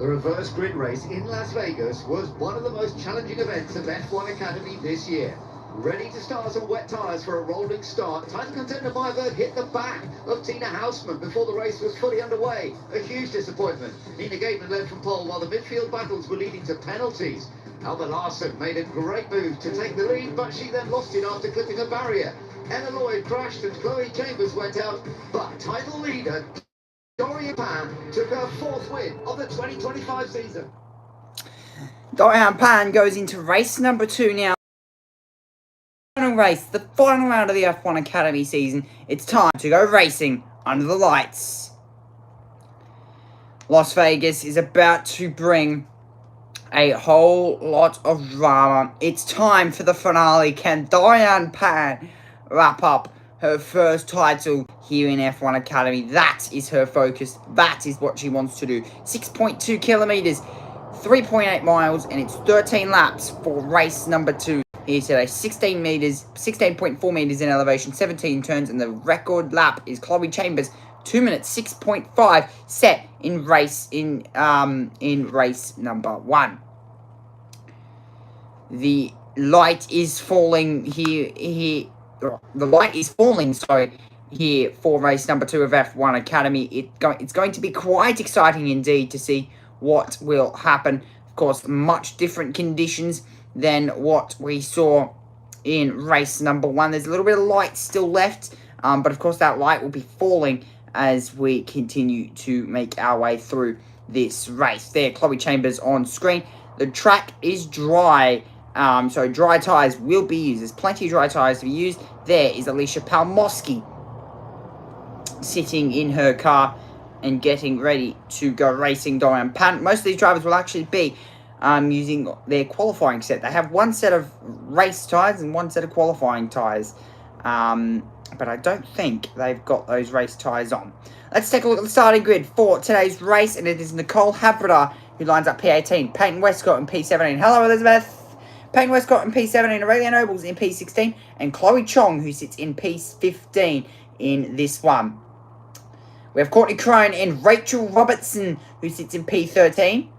The reverse grid race in Las Vegas was one of the most challenging events of F1 Academy this year. Ready to start on wet tyres for a rolling start, title contender Myberg hit the back of Tina Hausmann before the race was fully underway. A huge disappointment. Nina Gateman led from pole while the midfield battles were leading to penalties. Alba Larson made a great move to take the lead, but she then lost it after clipping a barrier. Emma Lloyd crashed and Chloe Chambers went out, but title leader Dorian Pan took her fourth win of the 2025 season. Dorian Pan goes into race number 2 now. Final race, the final round of the F1 Academy season. It's time to go racing under the lights. Las Vegas is about to bring a whole lot of drama. It's time for the finale. Can Dorian Pan wrap up her first title here in F1 Academy? That is her focus. That is what she wants to do. 6.2 kilometers, 3.8 miles, and it's 13 laps for race number 2 here today. 16.4 meters in elevation, 17 turns, and the record lap is Chloe Chambers, 2 minutes 6.5, set in race number 1. The light is falling here. The light is falling, here for race number 2 of F1 Academy. It's going to be quite exciting indeed to see what will happen. Of course, much different conditions than what we saw in race number 1. There's a little bit of light still left, but of course that light will be falling as we continue to make our way through this race. There, Chloe Chambers on screen. The track is dry. So dry tyres will be used. There's plenty of dry tyres to be used. There is Alicia Palmosky sitting in her car and getting ready to go racing Dorian Pan. Most of these drivers will actually be using their qualifying set. They have one set of race tyres and one set of qualifying tyres. But I don't think they've got those race tyres on. Let's take a look at the starting grid for today's race. And it is Nicole Havradar who lines up P18. Peyton Westcott in P17. Hello, Elizabeth. Payne Westcott in P17, Aurelia Nobles in P16, and Chloe Chong, who sits in P15 in this one. We have Courtney Crone and Rachel Robertson, who sits in P13,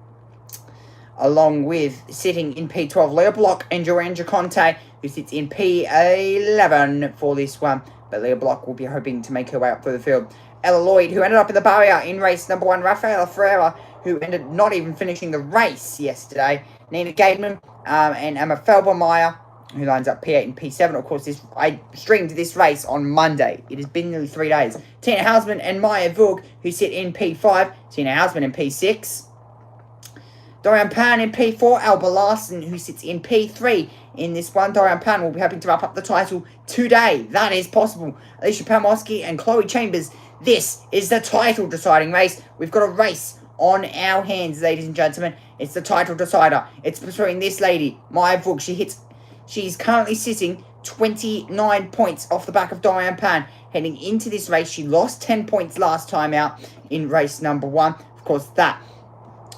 along with sitting in P12, Leah Block and Joanne Giaconte, who sits in P11 for this one. But Leah Block will be hoping to make her way up through the field. Ella Lloyd, who ended up in the barrier in race number 1, Rafaela Ferreira, who ended not even finishing the race yesterday, Nina Gateman, and Emma Felbermeyer, who lines up P8 and P7. Of course, I streamed this race on Monday. It has been nearly 3 days. Tina Hausmann and Maya Vug, who sit in P5. Tina Hausmann in P6. Dorian Pan in P4. Alba Larson, who sits in P3 in this one. Dorian Pan will be hoping to wrap up the title today. That is possible. Alicia Palmosky and Chloe Chambers. This is the title deciding race. We've got a race on our hands, ladies and gentlemen. It's the title decider. It's between this lady, Maya Vug. She's currently sitting 29 points off the back of Dorian Pan. Heading into this race, she lost 10 points last time out in race number 1. Of course, that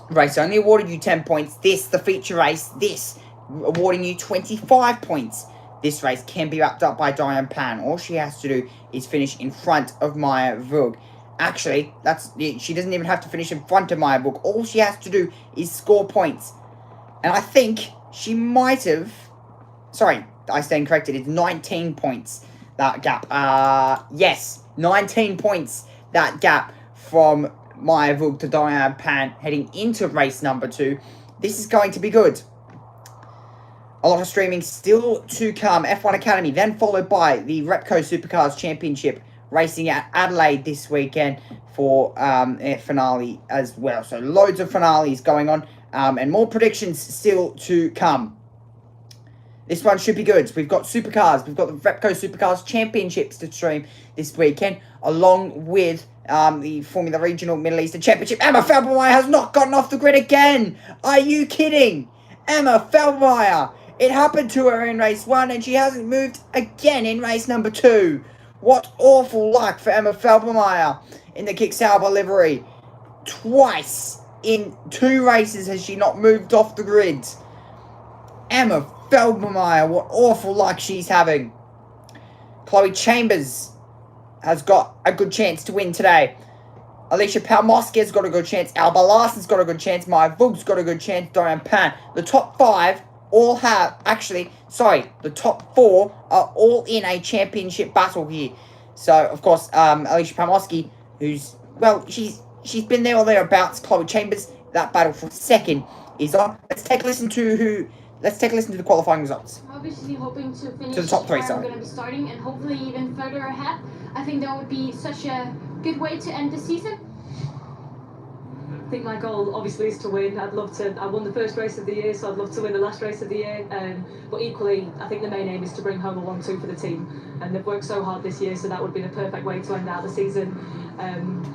race only awarded you 10 points. This, the feature race, this awarding you 25 points. This race can be wrapped up by Dorian Pan. All she has to do is finish in front of Maya Vug. Actually, she doesn't even have to finish in front of Maya Vug. All she has to do is score points. And I think she might have... Sorry, I stand corrected. It's 19 points, that gap. Yes, 19 points, that gap from Maya Vug to Dorian Pan heading into race number 2. This is going to be good. A lot of streaming still to come. F1 Academy, then followed by the Repco Supercars Championship racing at Adelaide this weekend for a finale as well. So loads of finales going on and more predictions still to come. This one should be good. We've got Supercars. We've got the Repco Supercars Championships to stream this weekend, along with the Formula Regional Middle Eastern Championship. Emma Felbermeyer has not gotten off the grid again. Are you kidding? Emma Felbermeyer. It happened to her in race 1, and she hasn't moved again in race number 2. What awful luck for Emma Felbermeyer in the Kick Sauber livery. Twice in 2 races has she not moved off the grid. Emma Felbermeyer, what awful luck she's having. Chloe Chambers has got a good chance to win today. Alicia Palmosky has got a good chance. Alba Larson's got a good chance. Maya Vug's got a good chance. Dorian Pan. The top 5 all have... Actually, sorry. The top 4 are all in a championship battle here. So, of course, Alicia Palmosky, who's... Well, she's been there or thereabouts. Chloe Chambers, that battle for second is on. Let's take a listen to the qualifying results. Obviously hoping to finish To the top 3, where sorry. I'm going to be starting and hopefully even further ahead. I think that would be such a good way to end the season. I think my goal obviously is to win. I won the first race of the year, so I'd love to win the last race of the year. But equally, I think the main aim is to bring home a 1-2 for the team. And they've worked so hard this year, so that would be the perfect way to end out the season.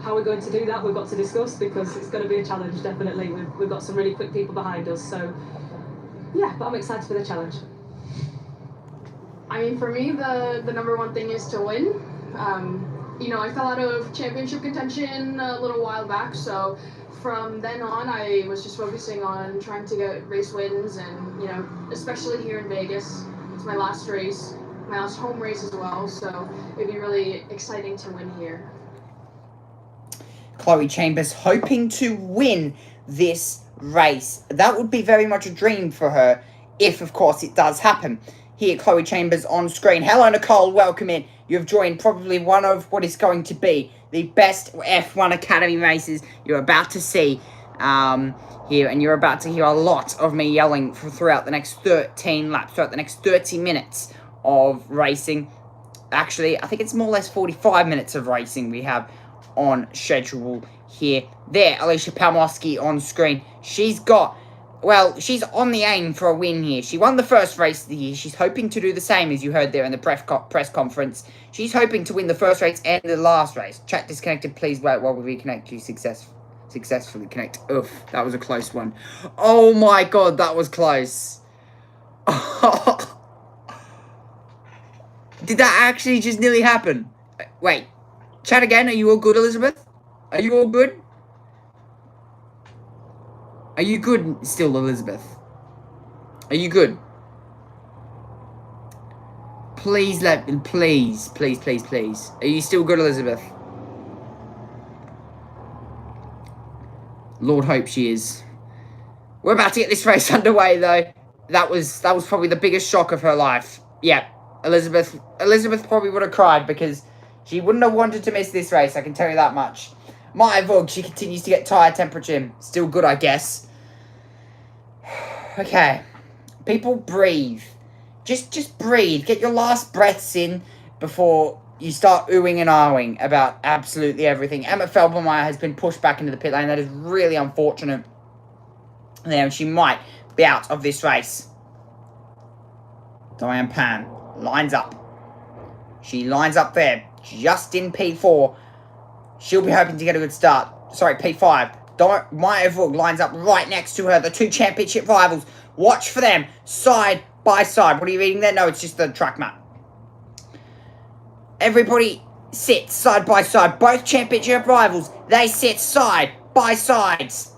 How we're going to do that, we've got to discuss, because it's going to be a challenge, definitely. We've got some really quick people behind us, so yeah, but I'm excited for the challenge. I mean, for me, the number one thing is to win. You know, I fell out of championship contention a little while back, so from then on, I was just focusing on trying to get race wins, and, you know, especially here in Vegas. It's my last race, my last home race as well, so it'd be really exciting to win here. Chloe Chambers hoping to win this race. That would be very much a dream for her, if, of course, it does happen. Here, Chloe Chambers on screen. Hello, Nicole. Welcome in. You've joined probably one of what is going to be the best F1 Academy races you're about to see here. And you're about to hear a lot of me yelling throughout the next 13 laps, throughout the next 30 minutes of racing. Actually, I think it's more or less 45 minutes of racing we have on schedule here. There, Alicia Palmosky on screen. She's on the aim for a win here. She won the first race of the year. She's hoping to do the same, as you heard there in the press conference. She's hoping to win the first race and the last race. Chat disconnected. Please wait while we reconnect you. Successfully connect. Oof, that was a close one. Oh my god, that was close. Did that actually just nearly happen? Wait. Chat again. Are you all good, Elizabeth? Are you all good? Are you good still, Elizabeth? Are you good? Please please. Are you still good, Elizabeth? Lord hope she is. We're about to get this race underway, though. That was probably the biggest shock of her life. Yeah, Elizabeth probably would have cried, because she wouldn't have wanted to miss this race, I can tell you that much. Maya Vug, she continues to get tyre temperature. Still good, I guess. Okay. People, breathe. Just breathe. Get your last breaths in before you start oohing and ahhing about absolutely everything. Emma Felbermeyer has been pushed back into the pit lane. That is really unfortunate. And she might be out of this race. Diane Pan lines up. She lines up there, just in P4. She'll be hoping to get a good start. Sorry, P5. Maya Vug lines up right next to her. The two championship rivals. Watch for them side by side. What are you reading there? No, it's just the track map. Everybody sits side by side. Both championship rivals, they sit side by sides.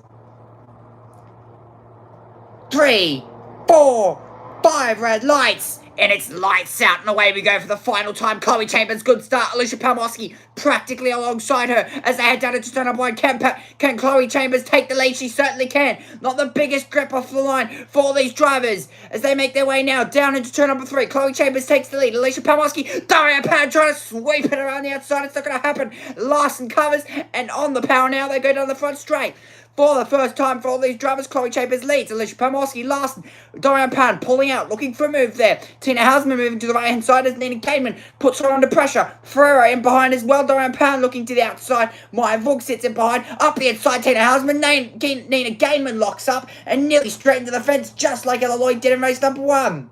3, 4, 5 red lights. And it's lights out, and away we go for the final time. Chloe Chambers, good start. Alicia Palmosky practically alongside her as they head down into turn number 1. Can Chloe Chambers take the lead? She certainly can. Not the biggest grip off the line for these drivers as they make their way now down into turn number 3. Chloe Chambers takes the lead. Alicia Palmosky, Dorian Pan trying to sweep it around the outside. It's not going to happen. Larson covers, and on the power now, they go down the front straight. For the first time for all these drivers, Chloe Chambers leads. Alicia Palmosky, Larson, Dorian Pan pulling out, looking for a move there. Tina Hausman moving to the right-hand side as Nina Gaiman puts her under pressure. Ferreira in behind as well. Dorian Pan looking to the outside. Maya Vug sits in behind. Up the inside, Tina Hausman. Nina Gaiman locks up and nearly straight into the fence, just like Ella Lloyd did in race number 1.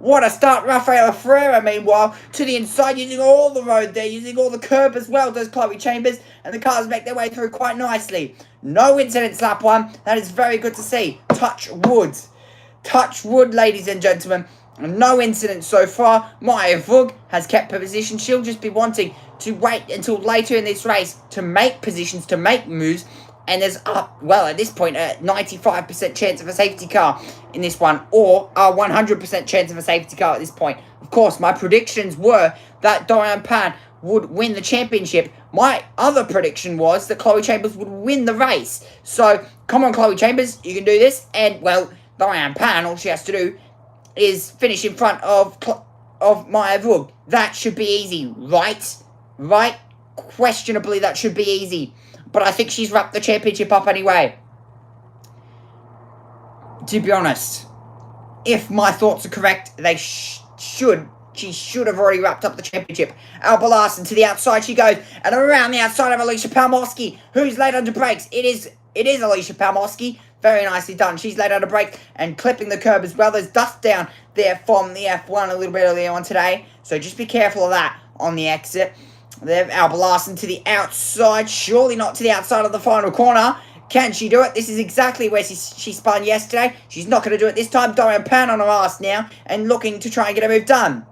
What a start. Rafaela Ferreira, meanwhile, to the inside, using all the road there, using all the curb as well, does Chloe Chambers, and the cars make their way through quite nicely. No incidents lap 1. That is very good to see. Touch wood. Touch wood, ladies and gentlemen. No incidents so far. Maya Vug has kept her position. She'll just be wanting to wait until later in this race to make positions, to make moves. And there's, at this point, a 95% chance of a safety car in this one, or a 100% chance of a safety car at this point. Of course, my predictions were that Dorian Pan would win the championship My other prediction was that Chloe Chambers would win the race. So, come on, Chloe Chambers, you can do this. And, well, Diane Pan, all she has to do is finish in front of Maya Vug. That should be easy, right? Right? Questionably, that should be easy. But I think she's wrapped the championship up anyway. To be honest, if my thoughts are correct, they she should have already wrapped up the championship. Alba Larson to the outside she goes, and around the outside of Alicia Palmowski, who's laid under brakes. It is Alicia Palmowski. Very nicely done. She's laid under brakes and clipping the curb as well. There's dust down there from the F1 a little bit earlier on today, so just be careful of that on the exit. There, Alba Larson to the outside, surely not to the outside of the final corner. Can she do it? This is exactly where she spun yesterday. She's not going to do it this time. Diane Pan on her ass now and looking to try and get a move done.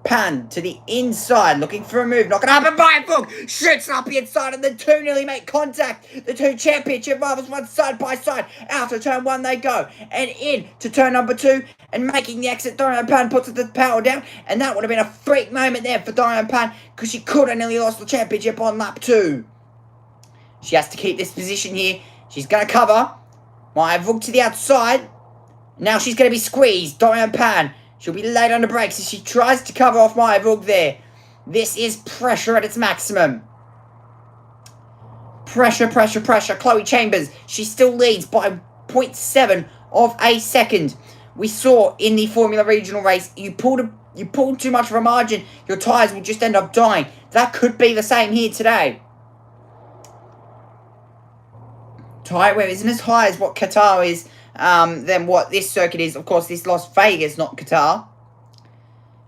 Pan to the inside, looking for a move. Not going to happen. Maya Vug shoots up the inside and the two nearly make contact. The two championship rivals run side by side. Out of turn one they go. And in to turn number 2 and making the exit. Diane Pan puts the power down. And that would have been a freak moment there for Diane Pan because she could have nearly lost the championship on lap 2. She has to keep this position here. She's going to cover. Maya Vug to the outside. Now she's going to be squeezed. Diane Pan. She'll be laid under brakes as she tries to cover off Maya Vug there. This is pressure at its maximum. Pressure, pressure, pressure. Chloe Chambers, she still leads by 0.7 of a second. We saw in the Formula Regional race, you pulled too much of a margin, your tyres will just end up dying. That could be the same here today. Tyre wear isn't as high as what Qatar is. Than what this circuit is. Of course, this Las Vegas, not Qatar.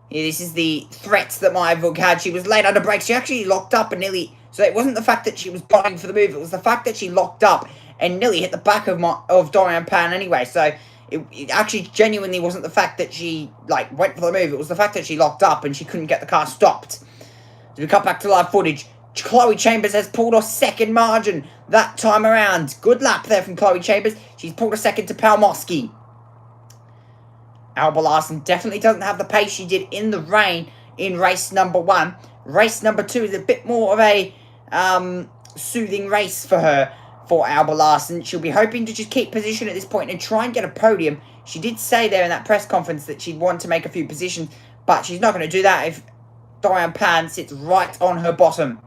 Yeah, this is the threats that Maya Vug had. She was laid under brakes. She actually locked up and nearly... So it wasn't the fact that she was buying for the move. It was the fact that she locked up and nearly hit the back of Diane Pan anyway. So it actually genuinely wasn't the fact that she went for the move. It was the fact that she locked up and she couldn't get the car stopped. So we cut back to live footage. Chloe Chambers has pulled a second margin that time around. Good lap there from Chloe Chambers. She's pulled a second to Palmowski. Alba Larson definitely doesn't have the pace she did in the rain in race number 1. Race number 2 is a bit more of a soothing race for her, for Alba Larson. She'll be hoping to just keep position at this point and try and get a podium. She did say there in that press conference that she'd want to make a few positions, but she's not going to do that if Diane Pan sits right on her bottom.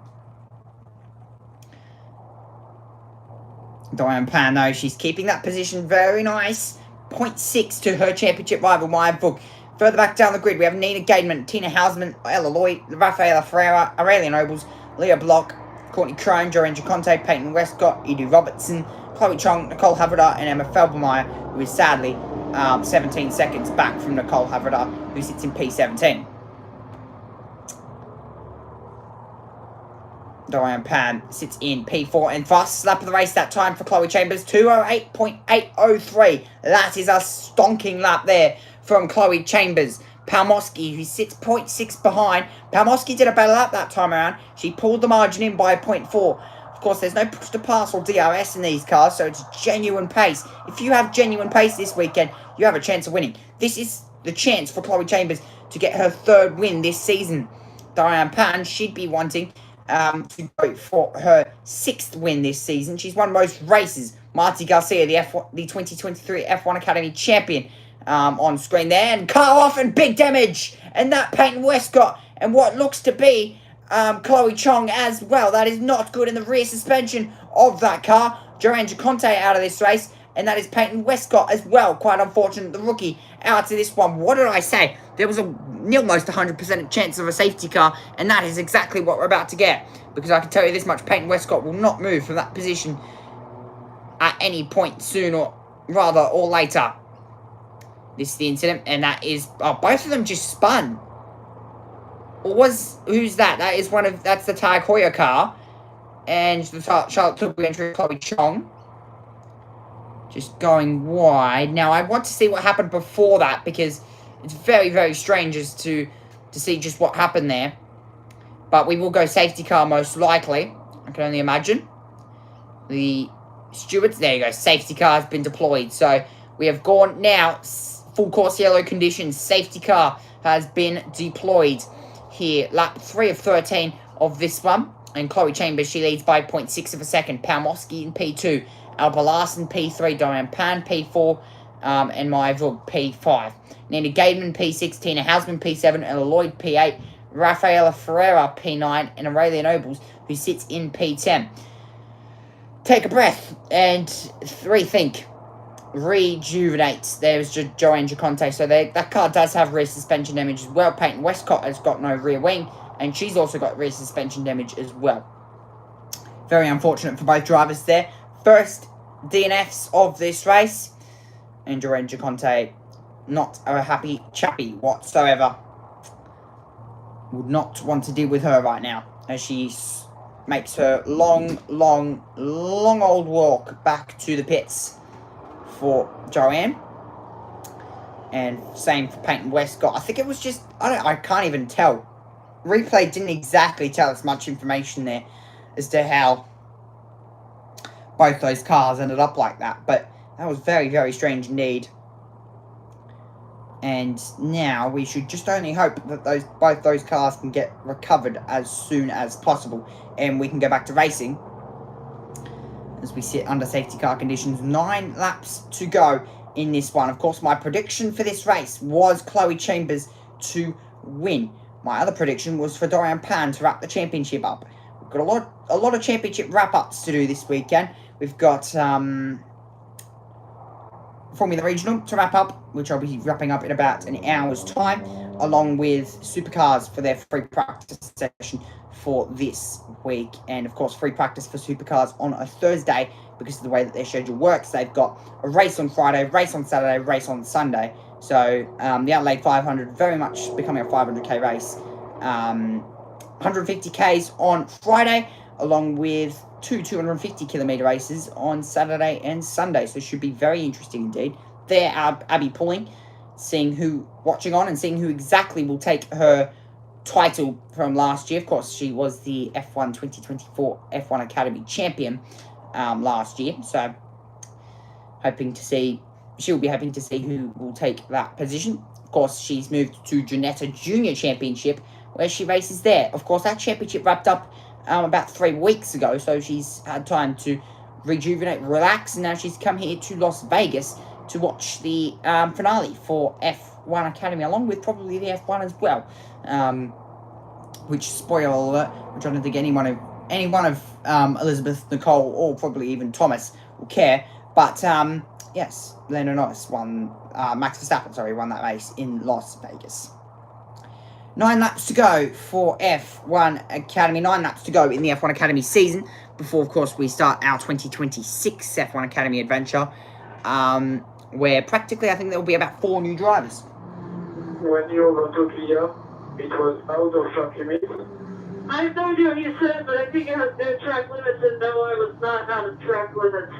Diane Pan, though, she's keeping that position very nice. 0.6 to her championship rival, Maya Vug. Further back down the grid, we have Nina Gademan, Tina Hausman, Ella Lloyd, Rafaela Ferreira, Aurelia Nobles, Leah Block, Courtney Crone, Joanne Giaconte, Peyton Westcott, Edu Robertson, Chloe Chong, Nicole Havredar, and Emma Felbermeyer, who is sadly 17 seconds back from Nicole Havredar, who sits in P17. Diane Pan sits in P4 and fastest lap of the race that time for Chloe Chambers, 2:08.803. That is a stonking lap there from Chloe Chambers. Palmowski, who sits 0.6 behind. Palmowski did a better lap that time around. She pulled the margin in by 0.4. Of course, there's no push to pass or DRS in these cars, so it's genuine pace. If you have genuine pace this weekend, you have a chance of winning. This is the chance for Chloe Chambers to get her 3rd win this season. Diane Pan, she'd be wanting to go for her 6th win this season. She's won most races. Marty Garcia, the 2023 F1 Academy champion, on screen there. And car off and big damage. And that Peyton Westcott and what looks to be Chloe Chong as well. That is not good in the rear suspension of that car. Joanne Giaconte out of this race. And that is Peyton Westcott as well. Quite unfortunate, the rookie out to this one. What did I say? There was almost 100% chance of a safety car, and that is exactly what we're about to get. Because I can tell you this much, Peyton Westcott will not move from that position at any point soon or later. This is the incident, and that is... Oh, both of them just spun. Who's that? That's the Tag Heuer car. And the Charlotte Tilbury entry, Chloe Chong. Just going wide. Now, I want to see what happened before that, because it's very, very strange as to see just what happened there. But we will go safety car most likely. I can only imagine. The stewards, there you go, safety car has been deployed. So we have gone now, full course yellow conditions, safety car has been deployed here. Lap 3 of 13 of this one. And Chloe Chambers, she leads by 0.6 of a second. Palmowski in P2. Alba Larson P3. Diane Pan P4. And Maya Vug P5. Nina Gaidman P6. Tina Hausman P7. Ella Lloyd P8. Rafaela Ferreira P9. And Aurelia Nobles, who sits in P10. Take a breath and rethink. Rejuvenate. There's Joanne Giaconte. So that car does have rear suspension damage as well. Peyton Westcott has got no rear wing. And she's also got rear suspension damage as well. Very unfortunate for both drivers there. First DNFs of this race. And Joanne Giaconte, not a happy chappy whatsoever. Would not want to deal with her right now. As she makes her long old walk back to the pits for Joanne. And same for Peyton Westcott. I think it was just, I can't even tell. Replay didn't exactly tell us much information there as to how both those cars ended up like that. But that was very strange indeed. And now we should just only hope that both those cars can get recovered as soon as possible. And we can go back to racing. As we sit under safety car conditions. 9 laps to go in this one. Of course, my prediction for this race was Chloe Chambers to win. My other prediction was for Dorian Pan to wrap the championship up. We've got a lot of championship wrap-ups to do this weekend. We've got Formula Regional to wrap up, which I'll be wrapping up in about an hour's time, along with Supercars for their free practice session for this week. And, of course, free practice for Supercars on a Thursday because of the way that their schedule works. They've got a race on Friday, race on Saturday, race on Sunday. So, the Adelaide 500 very much becoming a 500k race. 150ks on Friday, along with 2 250-kilometre races on Saturday and Sunday. So, it should be very interesting indeed. There, Abby Pulling, watching on and seeing who exactly will take her title from last year. Of course, she was the F1 2024 F1 Academy champion last year. So, she'll be hoping to see who will take that position. Of course, she's moved to Janetta Junior Championship, where she races there. Of course, that championship wrapped up about 3 weeks ago, so she's had time to rejuvenate, relax, and now she's come here to Las Vegas to watch the finale for F1 Academy, along with probably the F1 as well. Which, spoiler alert, which I don't think any one of Elizabeth, Nicole, or probably even Thomas will care. But yes, Lando Norris Max Verstappen, won that race in Las Vegas. 9 laps to go for F1 Academy. 9 laps to go in the F1 Academy season before, of course, we start our 2026 F1 Academy adventure, where practically I think there will be about 4 new drivers. When you were to clear, it was out of track limits. I told you, he said, but I think it has no track limits, and no, I was not out of track limits.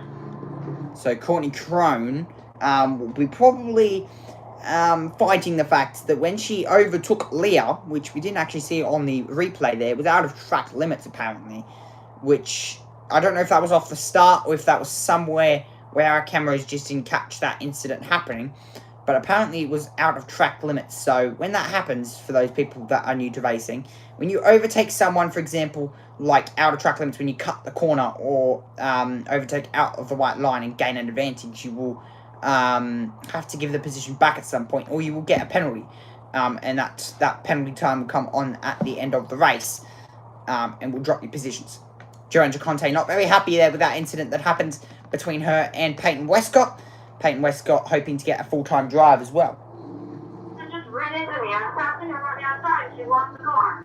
So Courtney Crone will be probably fighting the fact that when she overtook Leah, which we didn't actually see on the replay there, it was out of track limits apparently, which I don't know if that was off the start or if that was somewhere where our cameras just didn't catch that incident happening, but apparently it was out of track limits. So when that happens, for those people that are new to racing, when you overtake someone, for example, like out of track limits, when you cut the corner or overtake out of the white line and gain an advantage, you will have to give the position back at some point, or you will get a penalty, and that penalty time will come on at the end of the race, and will drop your positions. Joanne Giaconte not very happy there with that incident that happened between her and Peyton Westcott. Peyton Westcott hoping to get a full-time drive as well. She just ran into me. I stopped her on the outside. She lost the car.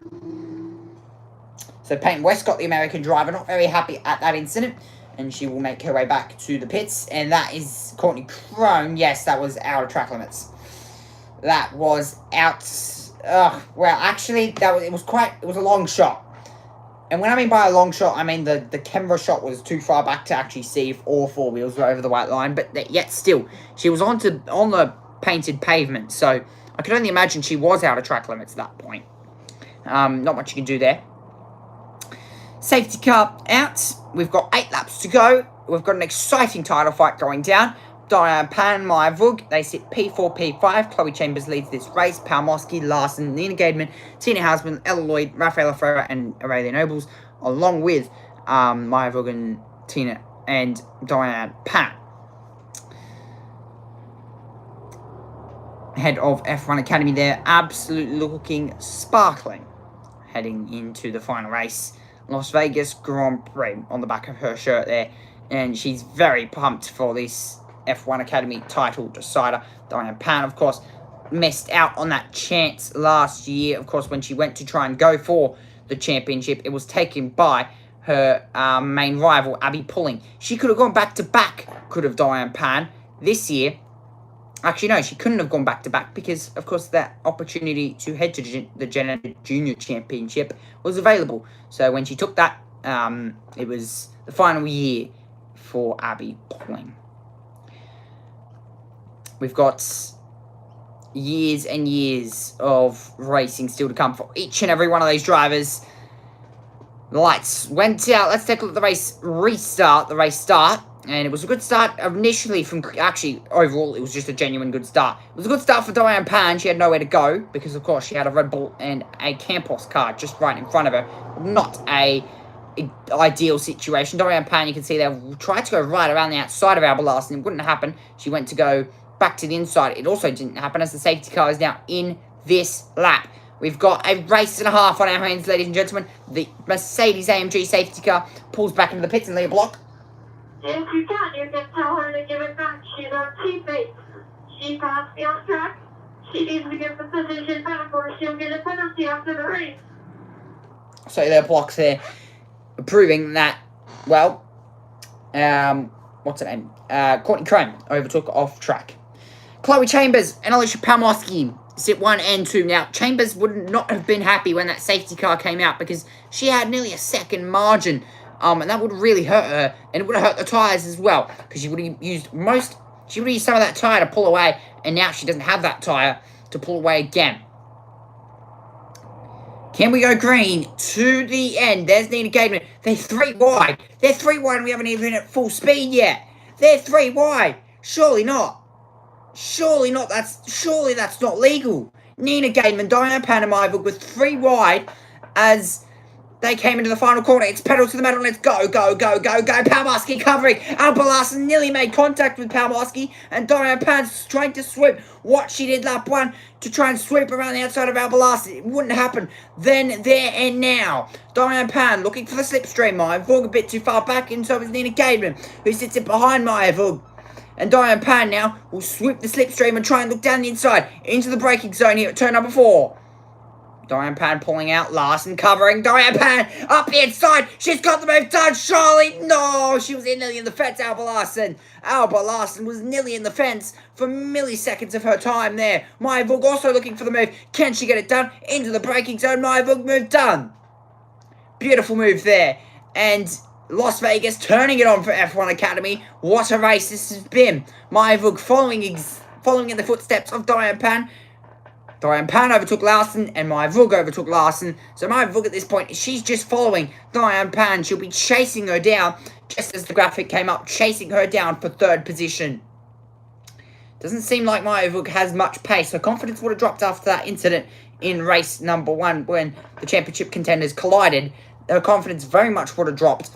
So Peyton Westcott, the American driver, not very happy at that incident, and she will make her way back to the pits. And that is Courtney Crone. Yes, that was out of track limits. That was out. Well, actually, it was a long shot. And when I mean by a long shot, I mean the camera shot was too far back to actually see if all 4 wheels were over the white line. But yet still, she was on the painted pavement. So I could only imagine she was out of track limits at that point. Not much you can do there. Safety car out. We've got 8 laps to go. We've got an exciting title fight going down. Diane Pan, Maya Vug, they sit P4, P5. Chloe Chambers leads this race. Palmowski, Larson, Nina Gaidman, Tina Hausman, Ella Lloyd, Rafaela Ferreira, and Aurelia Nobles along with Maya Vug and Tina and Diane Pat. Head of F1 Academy there, absolutely looking sparkling, heading into the final race, Las Vegas Grand Prix, on the back of her shirt there, and she's very pumped for this F1 Academy title decider. Diane Pan, of course, missed out on that chance last year. Of course, when she went to try and go for the championship, it was taken by her main rival, Abby Pulling. She could have gone back-to-back, could have Diane Pan, this year. Actually, no, she couldn't have gone back-to-back because, of course, that opportunity to head to the Junior Championship was available. So when she took that, it was the final year for Abby Pulling. We've got years and years of racing still to come for each and every one of these drivers. The lights went out. Let's take a look at the race restart, the race start. And it was a good start initially from... Actually, overall, it was just a genuine good start. It was a good start for Diane Pan. She had nowhere to go because, of course, she had a Red Bull and a Campos car just right in front of her. Not a ideal situation. Diane Pan, you can see there, tried to go right around the outside of Alba Larson. It wouldn't happen. She went to go back to the inside. It also didn't happen as the safety car is now in this lap. We've got a race and a half on our hands, ladies and gentlemen. The Mercedes-AMG safety car pulls back into the pits and lead block. If you can tell her to give it back. She's our teammate. She passed me off track. She needs to give the position back or she'll get a penalty after the race. So their blocks there, proving that, well, what's her name? Courtney Crane overtook off track. Chloe Chambers and Alicia Palmowski sit 1 and 2. Now, Chambers would not have been happy when that safety car came out because she had nearly a second margin. And that would really hurt her, and it would have hurt the tyres as well, because she would have used some of that tyre to pull away, and now she doesn't have that tyre to pull away again. Can we go green to the end? There's Nina Gateman. They're 3 wide. They're 3 wide, and we haven't even been at full speed yet. They're 3 wide. Surely not. Surely not. Surely that's not legal. Nina Gateman, Diana Panamaiva with 3 wide as they came into the final corner. It's pedal to the metal. Let's go, go, go, go, go. Palmowski covering. Alba Larson nearly made contact with Palmowski. And Diane Pan's trying to sweep what she did lap 1 to try and sweep around the outside of Alba Larson. It wouldn't happen. Then, there, and now. Diane Pan looking for the slipstream. Maya Vug a bit too far back. And so is Nina Gateman, who sits it behind Maya Vug. And Diane Pan now will sweep the slipstream and try and look down the inside into the braking zone here at turn number 4. Diane Pan pulling out, Larson covering, Diane Pan up the inside, she's got the move done, surely, no, she was nearly in the fence, Alba Larson. Alba Larson was nearly in the fence for milliseconds of her time there. Maya Vug also looking for the move, can she get it done? Into the braking zone, Maya Vug move done. Beautiful move there, and Las Vegas turning it on for F1 Academy. What a race this has been. Maya Vug following in the footsteps of Diane Pan. Diane Pan overtook Larson, and Maya Vug overtook Larson. So Maya Vug at this point, she's just following Diane Pan. She'll be chasing her down, just as the graphic came up, chasing her down for 3rd position. Doesn't seem like Maya Vug has much pace. Her confidence would have dropped after that incident in race number 1 when the championship contenders collided. Her confidence very much would have dropped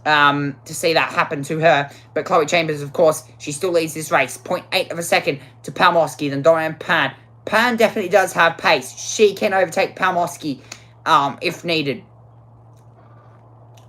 to see that happen to her. But Chloe Chambers, of course, she still leads this race. 0.8 of a second to Palmowski, then Diane Pan. Pan definitely does have pace. She can overtake Palmowski if needed.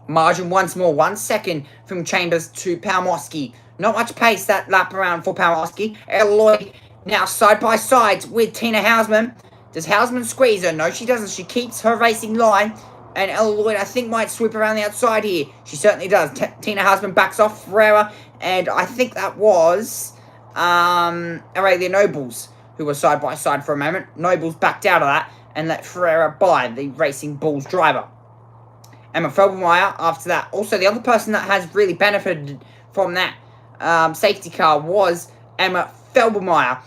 Margin once more, 1 second from Chambers to Palmowski. Not much pace that lap around for Palmowski. Eloy now side by side with Tina Hausman. Does Hausman squeeze her? No, she doesn't. She keeps her racing line. And Ella Lloyd, I think, might sweep around the outside here. She certainly does. Tina Hausman backs off Ferreira. And I think that was Aurelia Nobles, who were side by side for a moment. Nobles backed out of that and let Ferreira by, the Racing Bulls driver. Emma Felbermeyer after that. Also, the other person that has really benefited from that safety car was Emma Felbermeyer,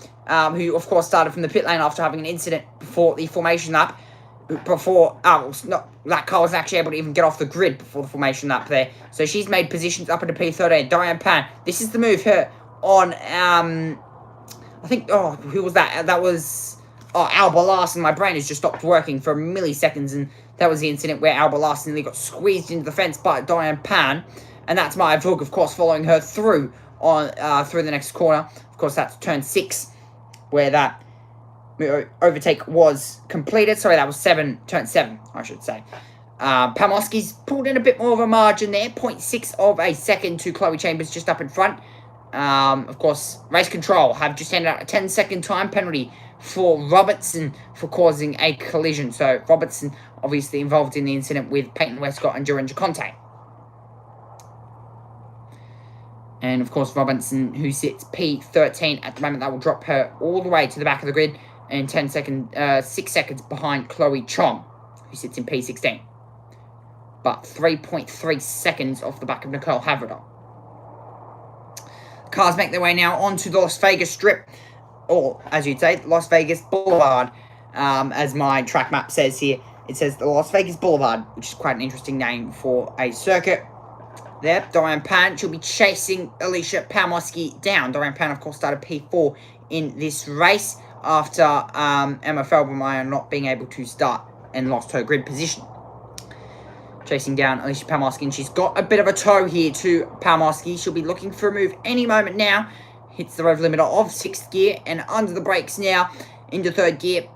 who, of course, started from the pit lane after having an incident before the formation lap. That car wasn't actually able to even get off the grid before the formation lap there. So she's made positions up into P13. Diane Pan. This is the move here on, I think, who was that? That was Oh, Alba Larson, my brain has just stopped working for milliseconds, and that was the incident where Alba Larson nearly got squeezed into the fence by Diane Pan, and that's Maya Vug, of course, following her through through the next corner. Of course, that's turn 6, where that overtake was completed. Sorry, that was turn 7, I should say. Pamoski's pulled in a bit more of a margin there, 0.6 of a second to Chloe Chambers just up in front. Of course, Race Control have just handed out a 10-second time penalty for Robertson for causing a collision. So Robertson obviously involved in the incident with Peyton Westcott and Dorinda Conte. And of course Robertson, who sits P13 at the moment, that will drop her all the way to the back of the grid, and 6 seconds behind Chloe Chong, who sits in P16. But 3.3 seconds off the back of Nicole Havridar. Cars make their way now onto the Las Vegas Strip, or as you'd say, Las Vegas Boulevard, as my track map says here. It says the Las Vegas Boulevard, which is quite an interesting name for a circuit. There, Diane Pan, she'll be chasing Alicia Pamoski down. Diane Pan, of course, started P4 in this race after Emma Felbermeyer not being able to start and lost her grid position. Chasing down Alicia Pamoski, and she's got a bit of a toe here to Pamoski. She'll be looking for a move any moment now. Hits the rev limiter of 6th gear and under the brakes now into 3rd gear.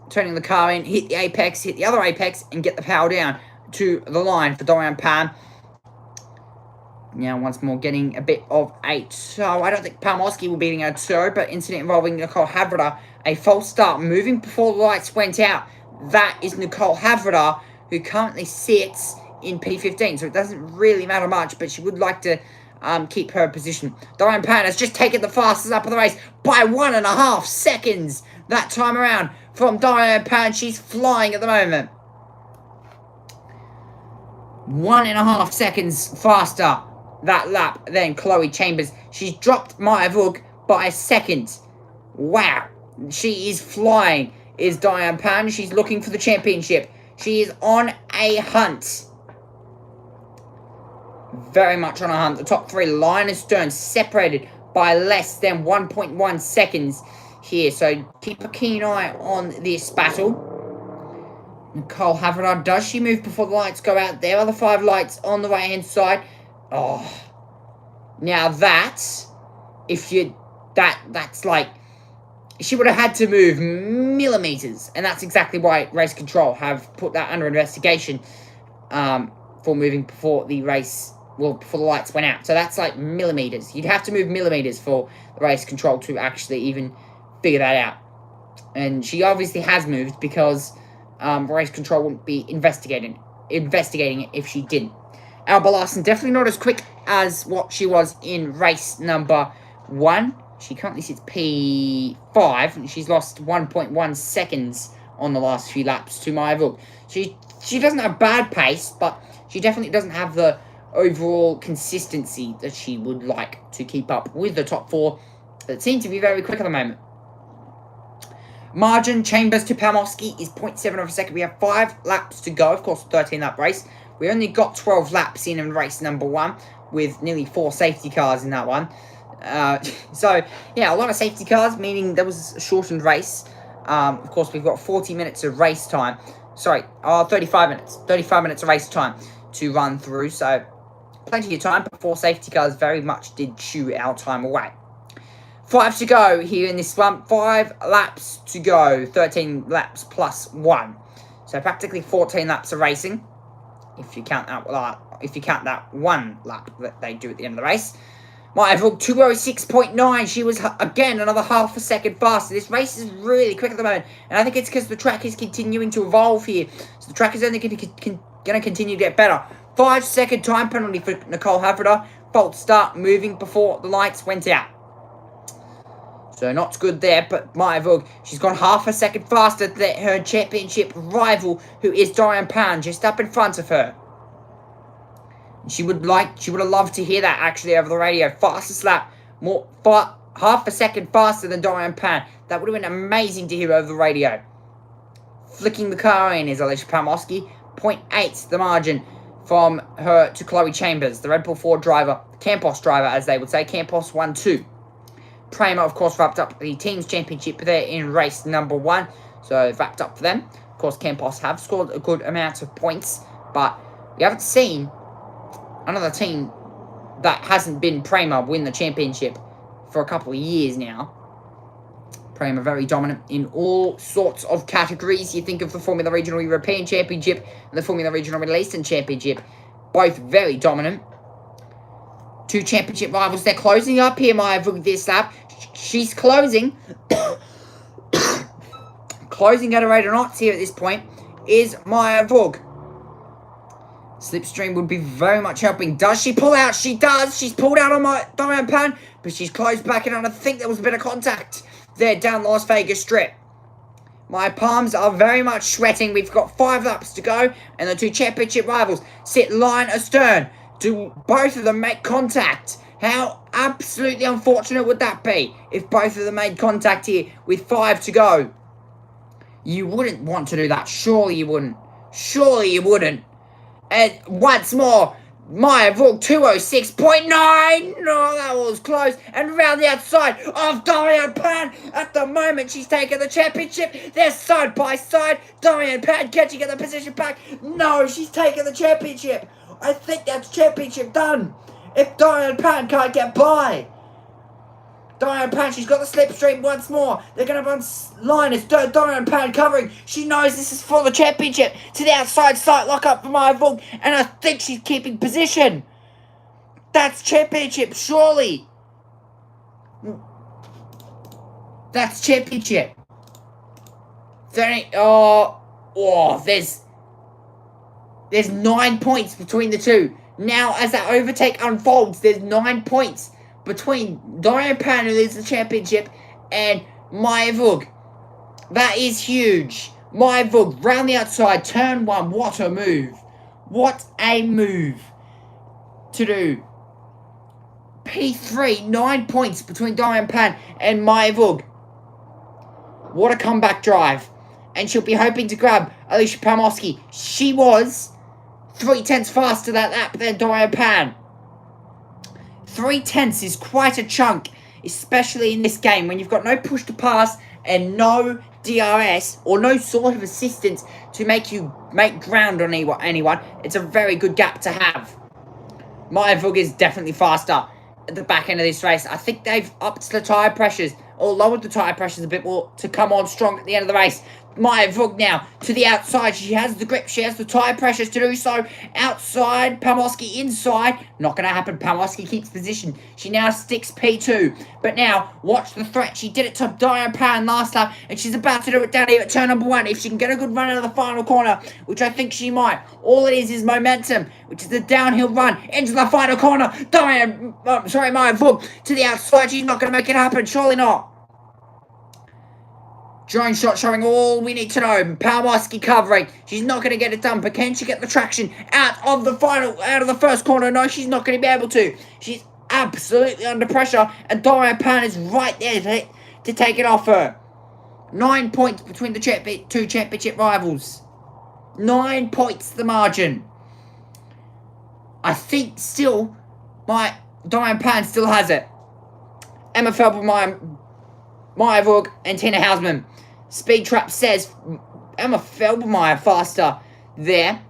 Turning the car in, hit the apex, hit the other apex, and get the power down to the line for Diane Pan. Now, once more, getting a bit of a toe. I don't think Pamoski will be getting a toe, but incident involving Nicole Havridar. A false start, moving before the lights went out. That is Nicole Havridar, who currently sits in P15, so it doesn't really matter much, but she would like to keep her position. Diane Pan has just taken the fastest up of the race by 1.5 seconds that time around from Diane Pan. She's flying at the moment. 1.5 seconds faster that lap than Chloe Chambers. She's dropped Maya Vug by a second. Wow. She is flying, is Diane Pan. She's looking for the championship. She is on a hunt. Very much on a hunt. The top 3, line and stern, separated by less than 1.1 seconds here. So keep a keen eye on this battle. Nicole Havridar, does she move before the lights go out? There are the 5 lights on the right-hand side. Oh. Now that's like, she would have had to move millimeters, and that's exactly why Race Control have put that under investigation for moving before the race, well, before the lights went out. So that's like millimeters. You'd have to move millimeters for the Race Control to actually even figure that out. And she obviously has moved because Race Control wouldn't be investigating it if she didn't. Alba Larson definitely not as quick as what she was in race number 1. She currently sits P5, and she's lost 1.1 seconds on the last few laps to Maya Vug. She doesn't have bad pace, but she definitely doesn't have the overall consistency that she would like to keep up with the top 4 that seem to be very quick at the moment. Margin, Chambers to Pamoski is 0.7 of a second. We have 5 laps to go. Of course, 13-lap race. We only got 12 laps in race number 1, with nearly 4 safety cars in that one. So, yeah, a lot of safety cars, meaning there was a shortened race. Of course, we've got 40 minutes of race time. Sorry, 35 minutes. 35 minutes of race time to run through. So, plenty of time, but 4 safety cars very much did chew our time away. 5 to go here in this one. 5 laps to go. 13 laps plus 1. So, practically 14 laps of racing. If you count that 1 lap that they do at the end of the race. Maya Vug, 2:06.9. She was, again, another half a second faster. This race is really quick at the moment. And I think it's because the track is continuing to evolve here. So the track is only going to continue to get better. 5-second time penalty for Nicole Havridar. False start, moving before the lights went out. So not good there, but Maya Vug, she's gone half a second faster than her championship rival, who is Diane Pan, just up in front of her. She would have loved to hear that actually over the radio. Fastest lap, half a second faster than Diane Pan. That would have been amazing to hear over the radio. Flicking the car in is Alicia Pamoski. 0.8 the margin from her to Chloe Chambers, the Red Bull Ford driver, Campos driver as they would say, Campos 1-2. Prema, of course, wrapped up the team's championship there in race number 1. So, wrapped up for them. Of course, Campos have scored a good amount of points. But we haven't seen another team that hasn't been Prema win the championship for a couple of years now. Prema very dominant in all sorts of categories. You think of the Formula Regional European Championship and the Formula Regional Middle Eastern Championship. Both very dominant. 2 championship rivals. They're closing up here, Maya Vug, this lap. She's closing. Closing at a rate of knots here at this point is Maya Vug. Slipstream would be very much helping. Does she pull out? She does. She's pulled out on my Diane Pan, but she's closed back in, and I think there was a bit of contact there down the Las Vegas Strip. My palms are very much sweating. We've got 5 laps to go, and the 2 championship rivals sit line astern. Do both of them make contact? How absolutely unfortunate would that be if both of them made contact here with 5 to go? You wouldn't want to do that. Surely you wouldn't. Surely you wouldn't. And once more, Maya Vug 206.9. No, that was close. And around the outside of Diane Pan. At the moment, she's taken the championship. They're side by side. Diane Pan catching at the position back. No, she's taken the championship. I think that's championship done. If Diane Pan can't get by. Diane Pan, she's got the slipstream once more. They're going to run line as Diane Pan covering. She knows this is for the championship. To the outside sight lock up for Maya Vug. And I think she's keeping position. That's championship, surely. That's championship. There's 9 points between the two. Now, as that overtake unfolds, there's 9 points between Diane Pan, who leads the championship, and Maya Vug. That is huge. Maya Vug, round the outside, turn 1. What a move. What a move to do. P3, 9 points between Diane Pan and Maya Vug. What a comeback drive. And she'll be hoping to grab Alicia Pamoski. She was 3/10 faster that lap than Diane Pan. 3/10 is quite a chunk, especially in this game when you've got no push to pass and no DRS or no sort of assistance to make you make ground on anyone. It's a very good gap to have. Maya Vug is definitely faster at the back end of this race. I think they've upped the tyre pressures or lowered the tyre pressures a bit more to come on strong at the end of the race. Maya Vug now to the outside. She has the grip. She has the tyre pressures to do so. Outside. Pamoski inside. Not going to happen. Pamoski keeps position. She now sticks P2. But now, watch the threat. She did it to Diane Pan last lap. And she's about to do it down here at turn number 1. If she can get a good run out of the final corner, which I think she might. All it is momentum, which is the downhill run into the final corner. Maya Vug to the outside. She's not going to make it happen. Surely not. Drone shot showing all we need to know. Pamoski covering. She's not going to get it done, but can she get the traction out of the first corner? No, she's not going to be able to. She's absolutely under pressure, and Diane Pan is right there to take it off her. 9 points between the 2 championship rivals. 9 points the margin. I think still, Diane Pan still has it. Emma Felber, Maya Vug, and Tina Hausman. Speed Trap says Emma Felbermeyer faster there.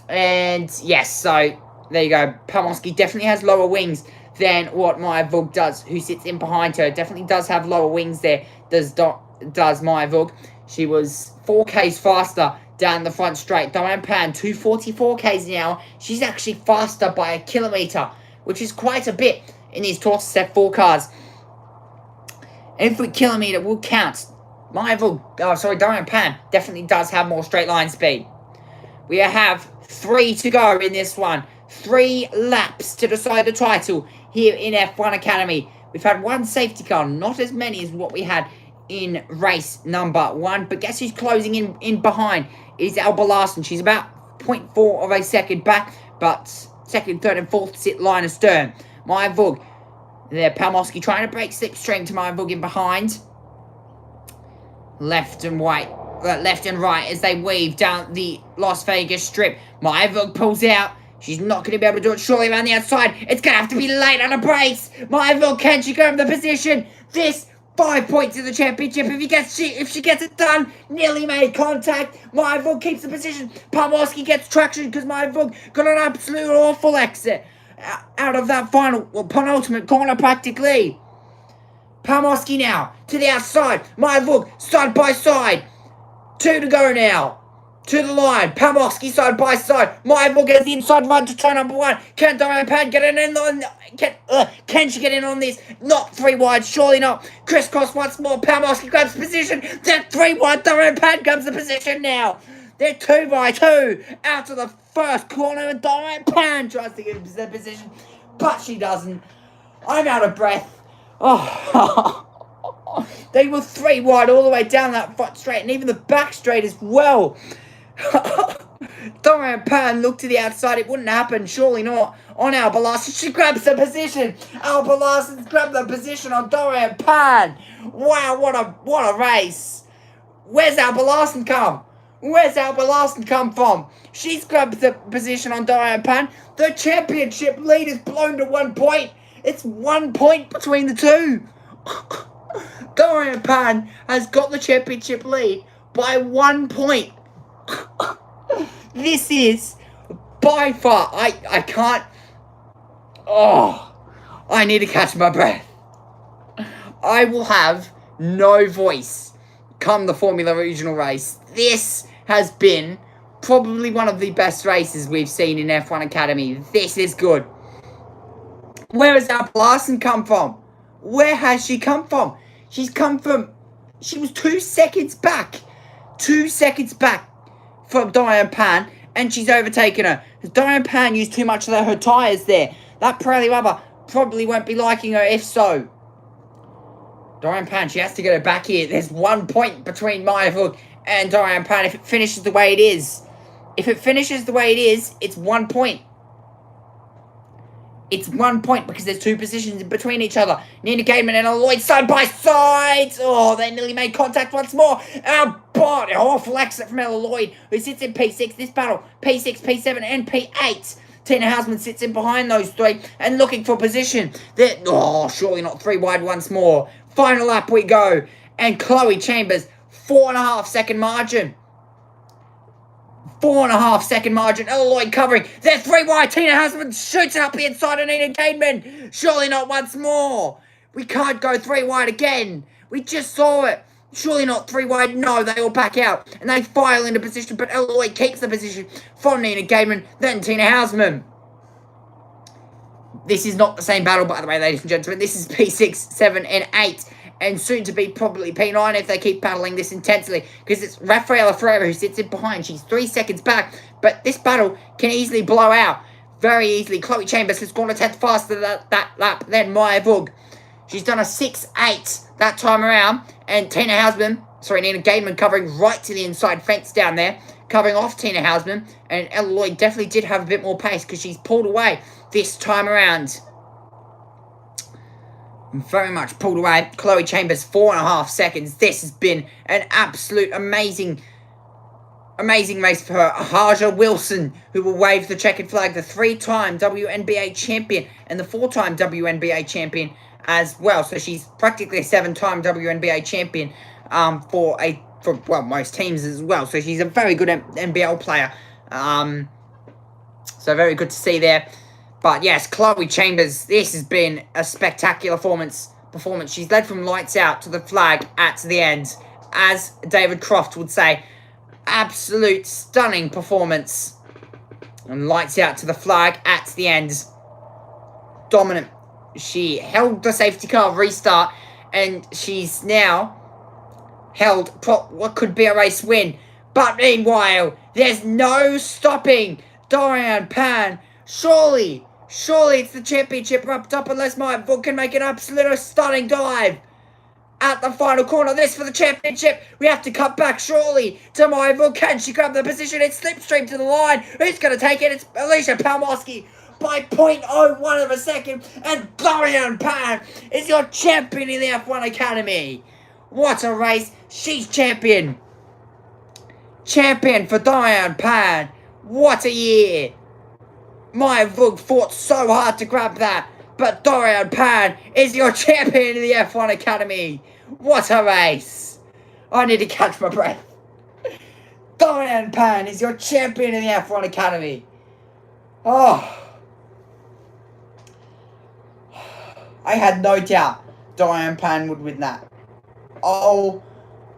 And yes, so there you go. Pamoski definitely has lower wings than what Maya Vug does, who sits in behind her. Definitely does have lower wings there, does Maya Vug. She was 4 Ks faster down the front straight. Diane Pan, 244 Ks an hour. She's actually faster by a kilometre, which is quite a bit in these Tour Set 4 cars. Every kilometre will count. Diane Pan definitely does have more straight line speed. We have 3 to go in this one. 3 laps to decide the title here in F1 Academy. We've had 1 safety car, not as many as what we had in race number 1. But guess who's closing in behind is Alba Larson. She's about 0.4 of a second back, but second, third, and fourth sit line astern. Maya Vug. There, Pamoski trying to break slipstream to Maya Vug in behind. Left and right as they weave down the Las Vegas Strip. Maya Vug pulls out. She's not going to be able to do it surely around the outside. It's going to have to be late on a brace. Myville, can she grab the position? This 5 points in the championship. If she gets it done, nearly made contact. Myville keeps the position. Pomorski gets traction because Myville got an absolute awful exit out of that penultimate corner practically. Pomorski now to the outside. Myville side by side. 2 to go now. To the line, Pomorski side by side. Myville gets the inside run to try number 1. Can Diane Pan get in on? Can she get in on this? Not 3 wide, surely not. Crisscross once more. Pomorski grabs position. Then 3 wide. Diane Pan grabs the position now. They're 2 by 2 out of the first corner, and Diane Pan tries to get the position, but she doesn't. I'm out of breath. Oh. They were 3 wide all the way down that front straight, and even the back straight as well. Diane Pan looked to the outside. It wouldn't happen, surely not. On Alba Larson, she grabs the position. Alba Larson's grabbed the position on Diane Pan. Wow, what a race. Where's Alba Larson come? Where's Alba Larson come from? She's grabbed the position on Diane Pan. The championship lead is blown to 1 point. It's 1 point between the two. Diane Pan has got the championship lead by 1 point. This is by far, I can't, I need to catch my breath. I will have no voice come the Formula Regional race. This has been probably one of the best races we've seen in F1 Academy. This is good. Where has Alba Larson come from? Where has she come from? She was 2 seconds back. 2 seconds back from Diane Pan, and she's overtaken her. Diane Pan used too much of her tyres there. That Pirelli rubber probably won't be liking her if so. Diane Pan, she has to get her back here. There's 1 point between Myville and Diane Pan if it finishes the way it is. If it finishes the way it is, it's 1 point. It's 1 point because there's 2 positions in between each other. Nina Gateman and Lloyd side by side. Oh, they nearly made contact once more. But awful exit from Ella Lloyd, who sits in P6 this battle. P6, P7, and P8. Tina Hausman sits in behind those 3 and looking for position. Surely not 3 wide once more. Final lap we go. And Chloe Chambers, 4.5 second margin. 4.5 second margin. Ella Lloyd covering. They're 3 wide. Tina Hausman shoots it up the inside of Nina Gateman. Surely not once more. We can't go 3 wide again. We just saw it. Surely not 3 wide. No, they all back out. And they file into position. But Ella Lloyd keeps the position from Nina Gateman. Then Tina Hausman. This is not the same battle, by the way, ladies and gentlemen. This is P6, 7, and 8. And soon to be probably P9 if they keep battling this intensely. Because it's Rafaela Ferreira who sits in behind. She's 3 seconds back. But this battle can easily blow out. Very easily. Chloe Chambers has gone a tenth faster that lap than Maya Vug. She's done a 6.8 that time around. And Nina Gateman covering right to the inside fence down there. Covering off Tina Hausman. And Ella Lloyd definitely did have a bit more pace because she's pulled away this time around. Very much pulled away. Chloe Chambers, 4.5 seconds. This has been an absolute amazing race for her. Haja Wilson, who will wave the checkered flag, the 3-time WNBA champion and the 4-time WNBA champion as well. So she's practically a 7-time WNBA champion for most teams as well. So she's a very good NBL player. So very good to see there. But yes, Chloe Chambers, this has been a spectacular performance. She's led from lights out to the flag at the end. As David Croft would say, absolute stunning performance. And lights out to the flag at the end. Dominant. She held the safety car restart, and she's now held what could be a race win. But meanwhile, there's no stopping Diane Pan. Surely it's the championship wrapped up unless my book can make an absolute stunning dive at the final corner. This for the championship. We have to cut back surely to my book. Can she grab the position? It's slipstream to the line. Who's going to take it? It's Alicia Palmowski by 0.01 of a second. And Diane Pan is your champion in the F1 Academy. What a race. She's champion. Champion for Diane Pan. What a year. Maya Vug fought so hard to grab that, but Dorian Pan is your champion in the F1 Academy. What a race. I need to catch my breath. Dorian Pan is your champion in the F1 Academy. Oh. I had no doubt Dorian Pan would win that. Oh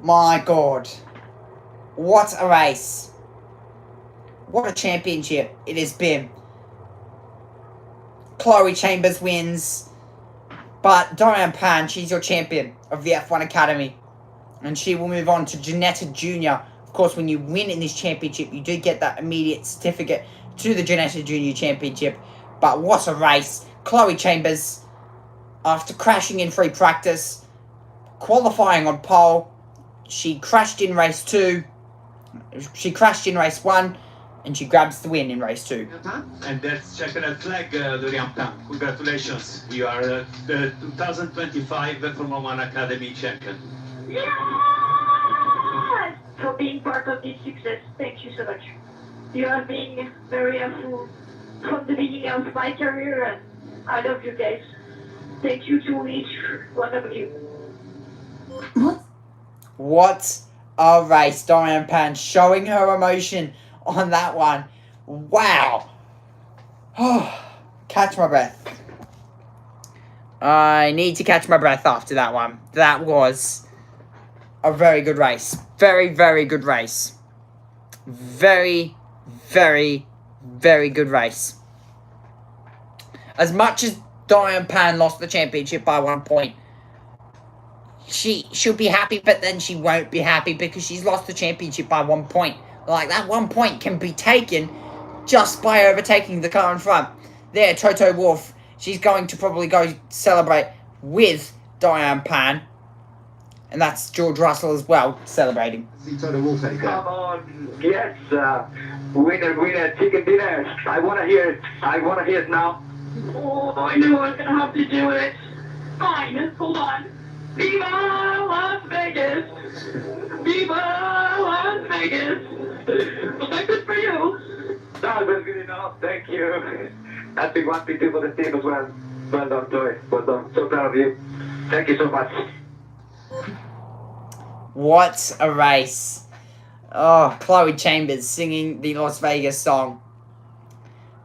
my god. What a race. What a championship it has been. Chloe Chambers wins. But Dorian Pan, she's your champion of the F1 Academy. And she will move on to Janetta Jr. Of course, when you win in this championship, you do get that immediate certificate to the Janetta Jr. Championship. But what a race. Chloe Chambers, after crashing in free practice, qualifying on pole, she crashed in race 2. She crashed in race 1. And she grabs the win in race 2. And that's checkered flag, Dorian Pan. Congratulations. You are the 2025 Formula 1 Academy champion. Yes! For being part of this success. Thank you so much. You have been very helpful from the beginning of my career, and I love you guys. Thank you to each one of you. What a race. Dorian Pan showing her emotion on that one. Wow. Catch my breath. I need to catch my breath after that one. That was a very good race. Very, very good race. Very, very, very good race. As much as Dorian Pan lost the championship by 1 point, she'll be happy, but then she won't be happy because she's lost the championship by 1 point. Like, that 1 point can be taken just by overtaking the car in front. There, Toto Wolff, she's going to probably go celebrate with Dorian Pan. And that's George Russell as well, celebrating. See Toto Wolff heading down. Come on, yes, winner, chicken dinner. I want to hear it. I want to hear it now. Oh, I knew I was going to have to do it. Fine, hold on. Viva Las Vegas! Viva Las Vegas! Was that good for you? That was good enough, thank you. Happy 1P2 for the team as well. Well done, Joy. Well done. So proud of you. Thank you so much. What a race. Oh, Chloe Chambers singing the Las Vegas song.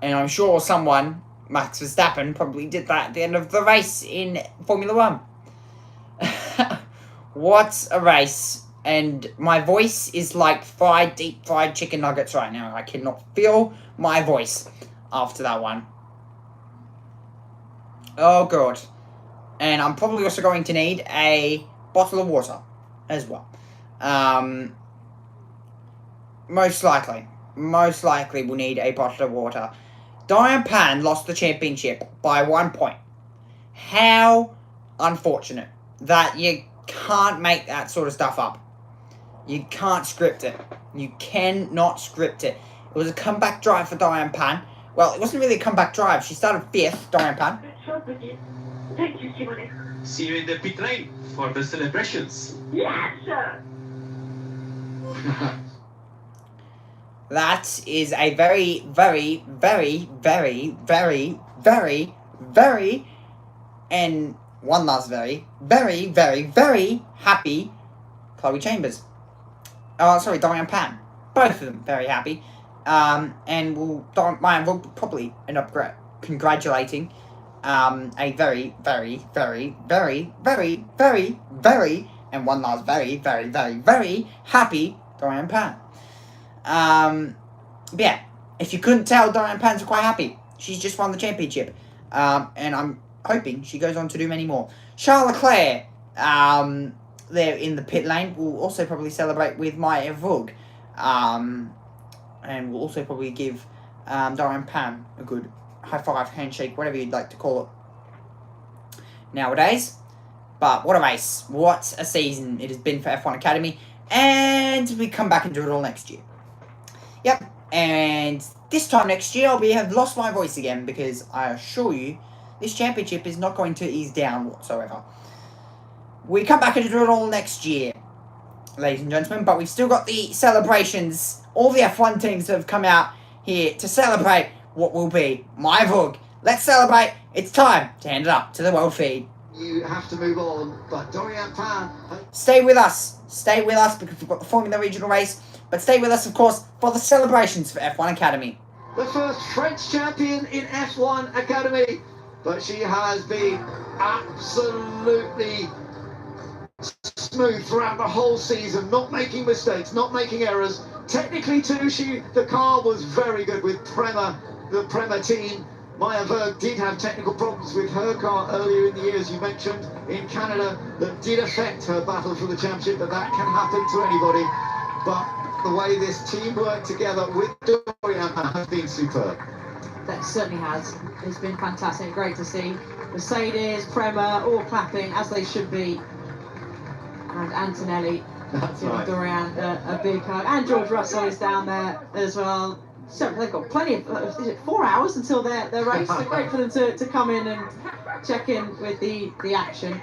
And I'm sure someone, Max Verstappen, probably did that at the end of the race in Formula 1. What a race. And my voice is like deep fried chicken nuggets right now. I cannot feel my voice after that one. Oh, God. And I'm probably also going to need a bottle of water as well. Most likely we'll need a bottle of water. Dorian Pan lost the championship by 1 point. How unfortunate that you can't make that sort of stuff up. You can't script it. You cannot script it. It was a comeback drive for Dorian Pan. Well, it wasn't really a comeback drive. She started 5th, Dorian Pan. Good job, Brigitte. Thank you, Simone. See you in the pit lane for the celebrations. Yes, sir. That is a very, very, very, very, very, very, very, and one last very, very, very, very happy Chloe Chambers. Oh, sorry, Dorian Pan. Both of them very happy. And we'll probably end up congratulating a very, very, very, very, very, very, very, and one last very, very, very, very happy Dorian Pan. But yeah, if you couldn't tell, Dorian Pan's quite happy. She's just won the championship. And I'm hoping she goes on to do many more. Charles Leclerc, there in the pit lane, will also probably celebrate with Maya Vug. And we'll also probably give Dorian Pan a good high five, handshake, whatever you'd like to call it nowadays. But what a race. What a season it has been for F1 Academy. And we come back and do it all next year. Yep. And this time next year, have lost my voice again because I assure you, this championship is not going to ease down whatsoever. We come back and do it all next year, ladies and gentlemen. But we've still got the celebrations. All the F1 teams have come out here to celebrate what will be my vlog. Let's celebrate. It's time to hand it up to the world feed. You have to move on, but Dorian Pan... Stay with us. Stay with us because we've got the Formula Regional race. But stay with us, of course, for the celebrations for F1 Academy. The first French champion in F1 Academy. But she has been absolutely smooth throughout the whole season, not making mistakes, not making errors. Technically too, the car was very good with the Prema team. Maya Berg did have technical problems with her car earlier in the year, as you mentioned, in Canada, that did affect her battle for the championship, but that can happen to anybody. But the way this team worked together with Dorian has been superb. That certainly has. It's been fantastic, great to see. Mercedes, Prema, all clapping as they should be. And Antonelli giving Dorian a big hug. And George Russell is down there as well. So they've got plenty of, is it 4 hours until their race? So great for them to come in and check in with the action.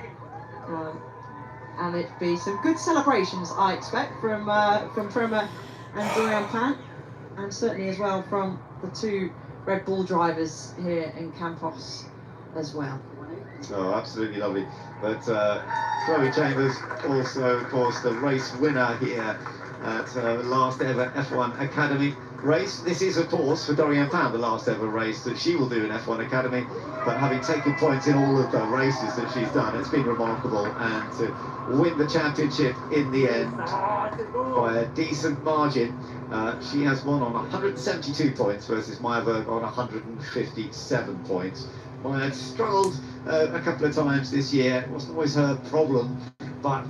And it'd be some good celebrations, I expect, from Prema and Dorian Pan. And certainly as well from the two Red Bull drivers here in Campos as well. Oh, absolutely lovely. But Chloe Chambers, also, of course, the race winner here at the last ever F1 Academy race. This is, of course, for Dorian Pan, the last ever race that she will do in F1 Academy. But having taken points in all of the races that she's done, it's been remarkable. And to win the championship in the end by a decent margin, she has won on 172 points versus Maya Berg on 157 points. Maya struggled a couple of times this year. It wasn't always her problem, but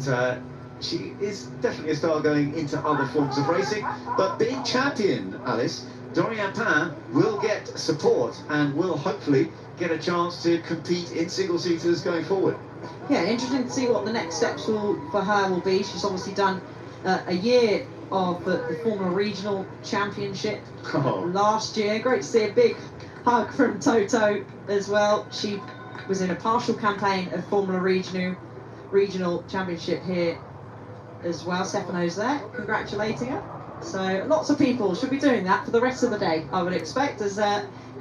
she is definitely a star going into other forms of racing. But being champion, Alice, Dorian Pan will get support and will hopefully get a chance to compete in single-seaters going forward. Yeah, interesting to see what the next steps for her will be. She's obviously done a year of the Formula Regional Championship last year. Great to see a big hug from Toto as well. She was in a partial campaign of Formula Regional Championship here as well. Stefano's there, congratulating her. So lots of people should be doing that for the rest of the day, I would expect, as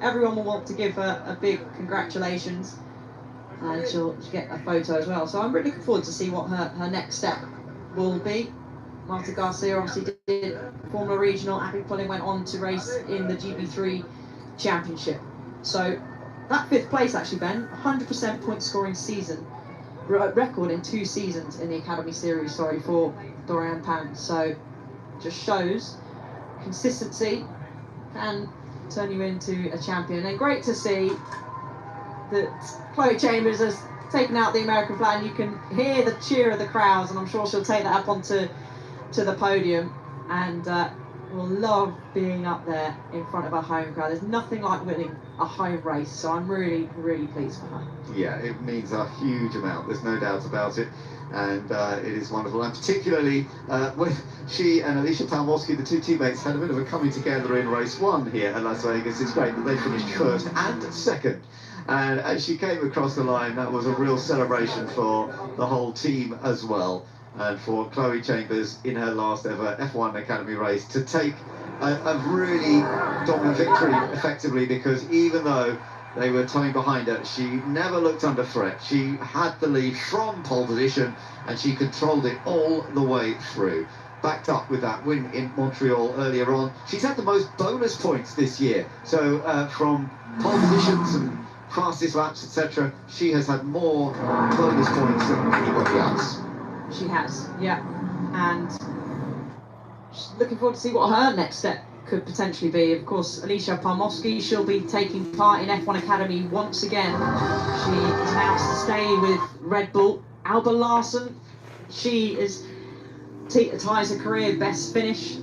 everyone will want to give her a big congratulations, and she'll get a photo as well. So I'm really looking forward to see what her next step will be. Marta Garcia obviously did Formula Regional. Abby Pulling went on to race in the GP3 Championship. So that 5th place, actually, Ben, 100% point scoring season, record in 2 seasons in the Academy Series, for Dorian Pan. So just shows consistency can turn you into a champion. And great to see that Chloe Chambers has taken out the American flag. You can hear the cheer of the crowds, and I'm sure she'll take that up onto the podium, and will love being up there in front of her home crowd. There's nothing like winning a home race, so I'm really, really pleased for her. Yeah, it means a huge amount, there's no doubt about it, and it is wonderful. And particularly when she and Alicia Palmowski, the two teammates, had a bit of a coming together in race 1 here at Las Vegas. It's great that they finished 1st and 2nd. And as she came across the line, that was a real celebration for the whole team as well. And for Chloe Chambers in her last ever F1 Academy race to take a really dominant victory effectively, because even though they were towing behind her, she never looked under threat. She had the lead from pole position and she controlled it all the way through. Backed up with that win in Montreal earlier on. She's had the most bonus points this year. So from pole positions and fastest laps, etc., she has had more bonus points than anybody else. She has, yeah, and looking forward to see what her next step could potentially be. Of course, Alicia Palmowski, she'll be taking part in F1 Academy once again. She is announced to stay with Red Bull. Alba Larson, she is ties her career best finish.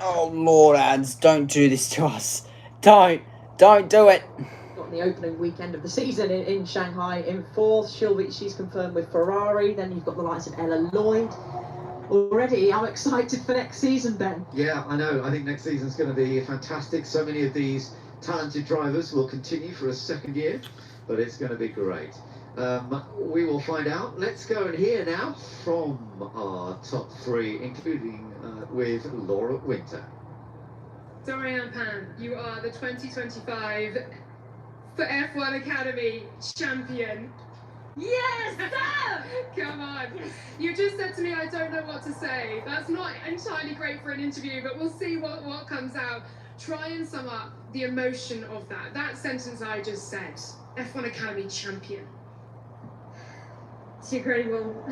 Oh Lord, ads, don't do this to us. Don't do it. The opening weekend of the season in Shanghai in 4th. She's confirmed with Ferrari. Then you've got the likes of Ella Lloyd. Already, I'm excited for next season, Ben. Yeah, I know. I think next season's going to be fantastic. So many of these talented drivers will continue for a 2nd year, but it's going to be great. We will find out. Let's go and hear now from our top 3, including with Laura Winter. Dorian Pan, you are the 2025 for F1 Academy champion. Yes, Come on. You just said to me, I don't know what to say. That's not entirely great for an interview, but we'll see what comes out. Try and sum up the emotion of that sentence I just said. F1 Academy champion. It's incredible.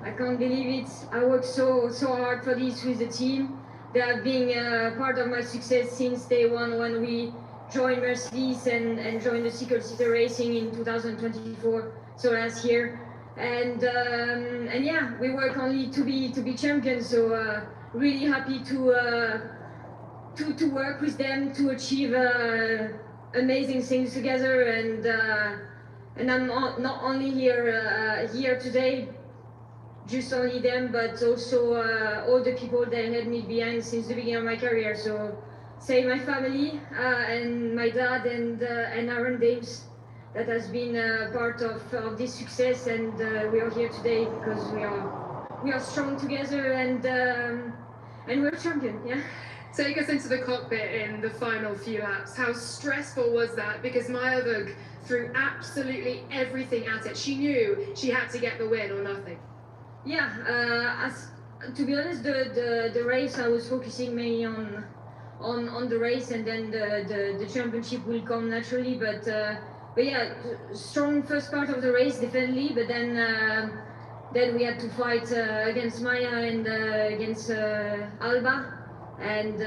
I can't believe it. I worked so hard for this with the team. They have been part of my success since day one when we joined Mercedes and joined the single-seater racing in 2024, so last year. And yeah, we work only to be champions. So really happy to work with them to achieve amazing things together. And I'm not only here today, just only them, but also all the people that had me behind since the beginning of my career. So say my family and my dad and Aaron Dames, that has been part of this success, and we are here today because we are strong together and we're champion. Yeah. Take us into the cockpit in the final few laps. How stressful was that? Because Maya Vug threw absolutely everything at it. She knew she had to get the win or nothing. Yeah, to be honest, the race I was focusing mainly on the race, and then the championship will come naturally. But yeah, strong first part of the race definitely. But then we had to fight against Maya and against Alba. And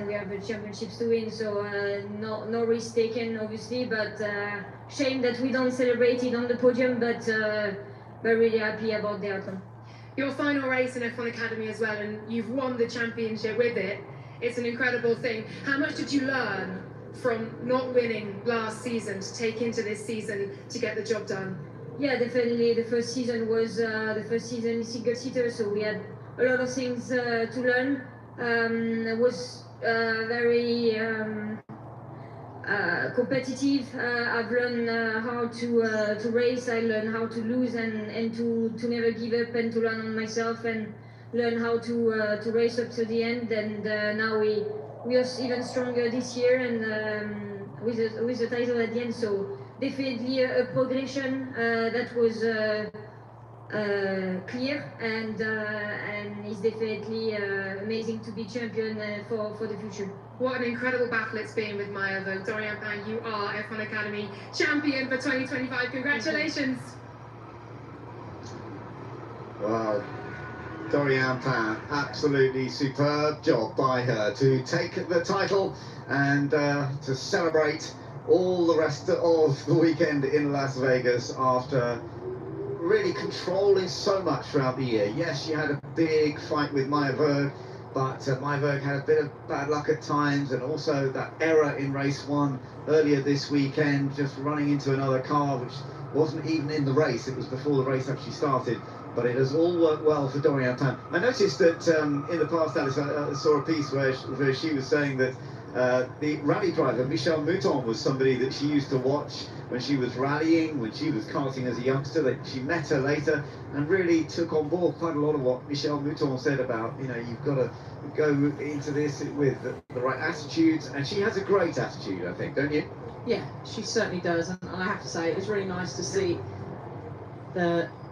we have the championships to win, so no risk taken, obviously. But shame that we don't celebrate it on the podium. But really happy about the outcome. Your final race in F1 Academy as well, and you've won the championship with it. It's an incredible thing. How much did you learn from not winning last season to take into this season to get the job done? Yeah, definitely. The first season was the first season single-seater, so we had a lot of things to learn. It was very competitive. I've learned how to race. I learned how to lose and to never give up, and to learn on myself and learn how to race up to the end. And now we are even stronger this year, and with the title at the end. So definitely a progression that was clear, and it's definitely amazing to be champion for the future. What an incredible battle it's been with Maya Vug. Dorian Pan, you are F1 Academy champion for 2025. Congratulations. Wow. Dorian Pan, absolutely superb job by her to take the title and to celebrate all the rest of the weekend in Las Vegas after really controlling so much throughout the year. Yes, she had a big fight with Maya Vug, but Maya Vug had a bit of bad luck at times, and also that error in race one earlier this weekend, just running into another car which wasn't even in the race. It was before the race actually started, but it has all worked well for Dorian Pan. I noticed that in the past, Alice, I saw a piece where she was saying that the rally driver Michel Mouton was somebody that she used to watch when she was rallying, when she was karting as a youngster. That she met her later and really took on board quite a lot of what Michel Mouton said about, you know, you've got to go into this with the right attitudes, and she has a great attitude, I think, don't you? Yeah, she certainly does, and I have to say it's really nice to see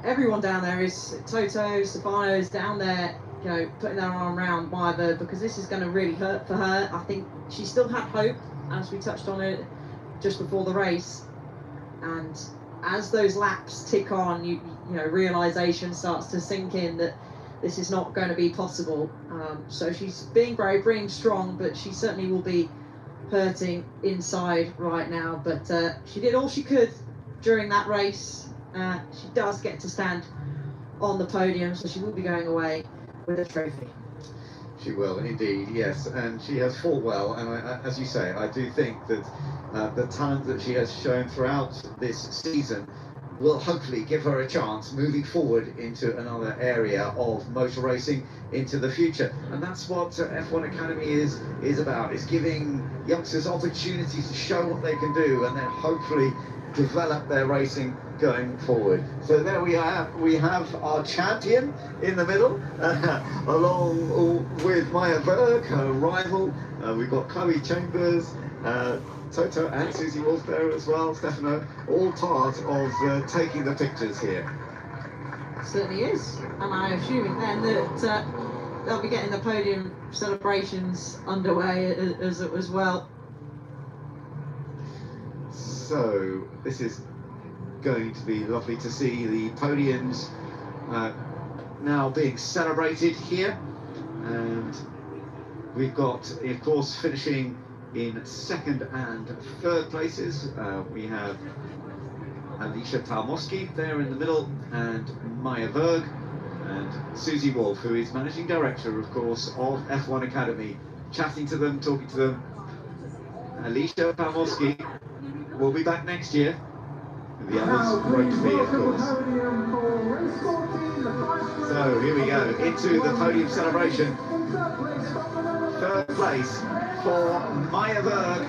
everyone down there is Toto, Stefano is down there, you know, putting their arm around Maya Vug, because this is going to really hurt for her. I think she still had hope, as we touched on it just before the race, and as those laps tick on, you know, realization starts to sink in that this is not going to be possible. So she's being brave, being strong, but she certainly will be hurting inside right now. But she did all she could during that race. She does get to stand on the podium, so she will be going away with a trophy. She will indeed, yes, and she has fought well, and as you say, I do think that the talent that she has shown throughout this season will hopefully give her a chance moving forward into another area of motor racing into the future. And that's what F1 Academy is about, is giving youngsters opportunities to show what they can do and then hopefully develop their racing going forward. So there we have our champion in the middle, along with Maya Berg, her rival. We've got Chloe Chambers, Toto and Susie Wolf there as well, Stefano, all part of taking the pictures here. Certainly is, and I'm assuming then that they'll be getting the podium celebrations underway as well. So this is going to be lovely to see the podiums now being celebrated here, and we've got, of course, finishing in second and third places. We have Alicia Palmoski there in the middle, and Maya Berg, and Susie Wolf, who is managing director, of course, of F1 Academy, chatting to them, talking to them. Alicia Palmoski will be back next year. The others won't be, of course. So here we go, into the podium celebration. Third place for Maya Berg.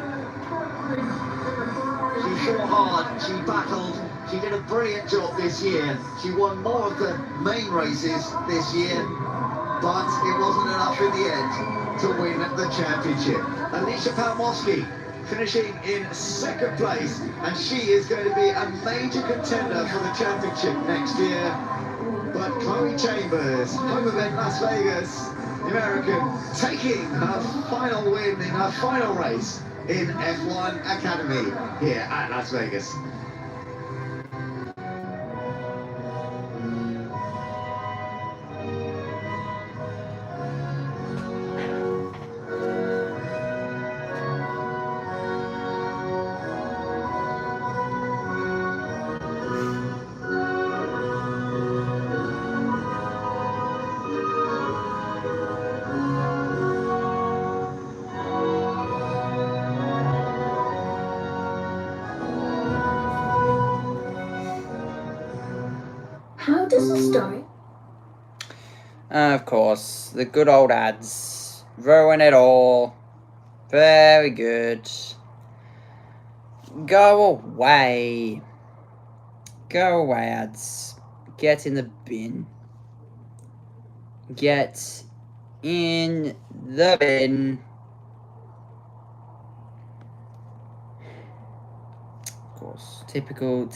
She fought hard, she battled, she did a brilliant job this year. She won more of the main races this year, but it wasn't enough in the end to win the championship. Alicia Palmoski finishing in second place, and she is going to be a major contender for the championship next year. But Chloe Chambers, home event Las Vegas, the American, taking her final win in her final race in F1 Academy here at Las Vegas. How does it start? Of course, the good old ads. Ruin it all. Very good. Go away. Go away, ads. Get in the bin. Get in the bin. Of course. Typical.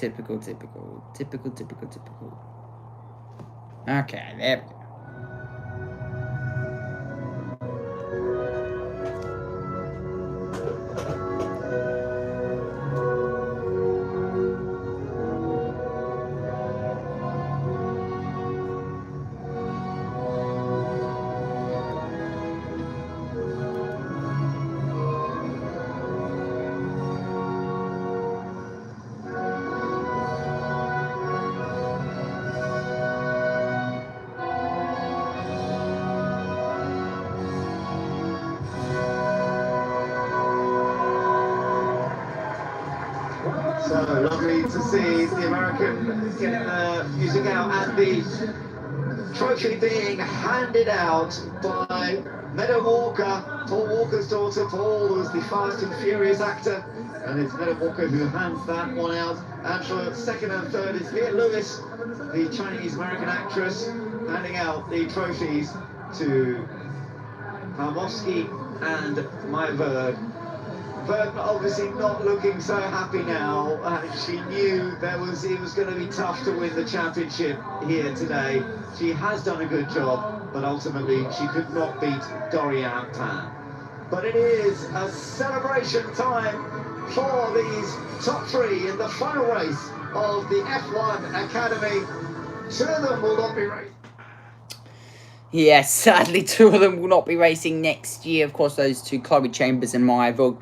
Okay, there we go. So lovely to see the American getting the music out and the trophy being handed out by Meadow Walker, Paul Walker's daughter. Paul was the Fast and Furious actor, and it's Meadow Walker who hands that one out. And for second and third is Leah Lewis, the Chinese-American actress, handing out the trophies to Palmoski and Maya Berg. Berg obviously not looking so happy now. She knew it was going to be tough to win the championship here today. She has done a good job, but ultimately she could not beat Dorian Pan. But it is a celebration time for these top three in the final race of the F1 Academy. Two of them will not be racing. Yes, sadly, two of them will not be racing next year. Of course, those two, Chloe Chambers and Maya Berg.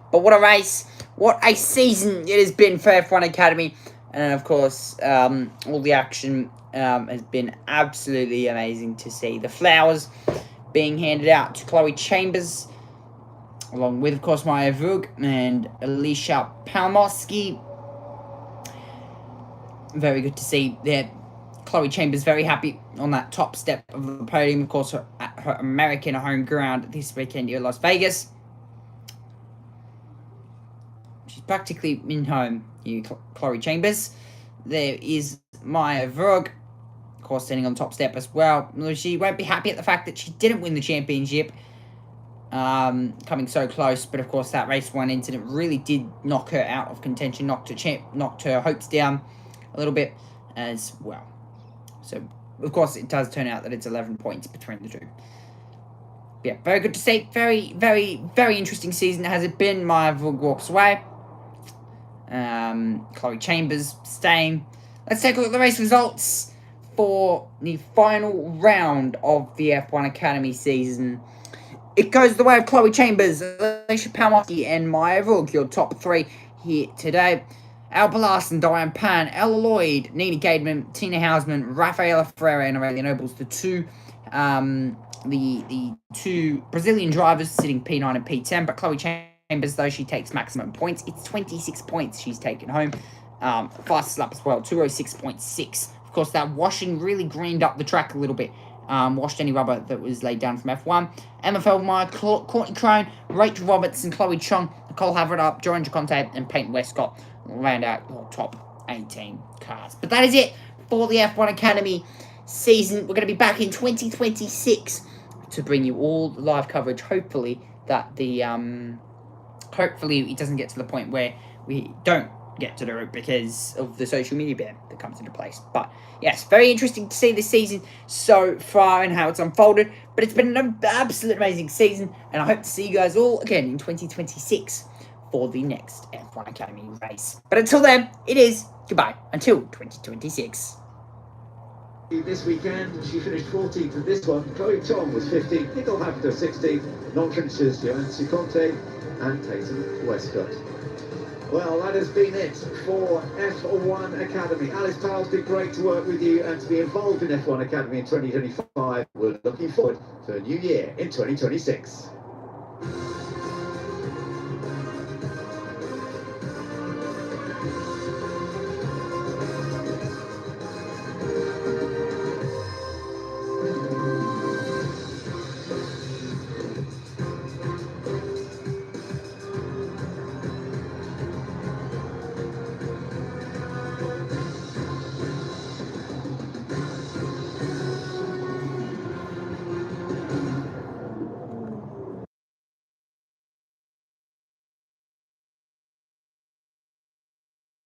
But what a race, what a season it has been for F1 Academy. And of course, all the action has been absolutely amazing to see. The flowers being handed out to Chloe Chambers, along with, of course, Maya Berg and Alicia Palmoski. very good to see there. Chloe Chambers very happy on that top step of the podium. Of course, at her American home ground this weekend in Las Vegas. She's practically in home, Chloe Chambers. There is Maya Vrug, of course, standing on the top step as well. She won't be happy at the fact that she didn't win the championship, coming so close. But of course, that race 1 incident really did knock her out of contention, knocked her hopes down a little bit as well. So, of course, it does turn out that it's 11 points between the two. Yeah, very good to see. Very, very, very interesting season has it been. Maya Vrug walks away. Chloe Chambers staying. Let's take a look at the race results for the final round of the F1 Academy season. It goes the way of Chloe Chambers, Alicia Palmowski, and Maya Vrug, your top 3 here today. Alba Larson, Diane Pan, Ella Lloyd, Nina Gademan, Tina Hausman, Rafaela Ferreira, and Aurelia Nobles, the two Brazilian drivers sitting P9 and P10. But Chloe Chambers, though, she takes maximum points. It's 26 points she's taken home. Fastest lap as well, 206.6. Of course, that washing really greened up the track a little bit. Washed any rubber that was laid down from F1. Emma Feldmeyer, Courtney Crone, Rachel Robertson, Chloe Chung, Nicole Havertop, Joran Jaconte, and Peyton Westcott round out your top 18 cars. But that is it for the F1 Academy season. We're going to be back in 2026 to bring you all the live coverage. Hopefully that hopefully it doesn't get to the point where we don't get to do it because of the social media ban that comes into place. But yes, very interesting to see this season so far and how it's unfolded. But it's been an absolute amazing season, and I hope to see you guys all again in 2026 for the next F1 Academy race. But until then, it is goodbye until 2026. This weekend, she finished 14th in this one. Chloe Chong was 15th, Nicole Havertop 16th, non-finishers Joan Jaconte and Peyton Westcott. Well, that has been it for F1 Academy. Alice Powell, it's been great to work with you and to be involved in F1 Academy in 2025. We're looking forward to a new year in 2026.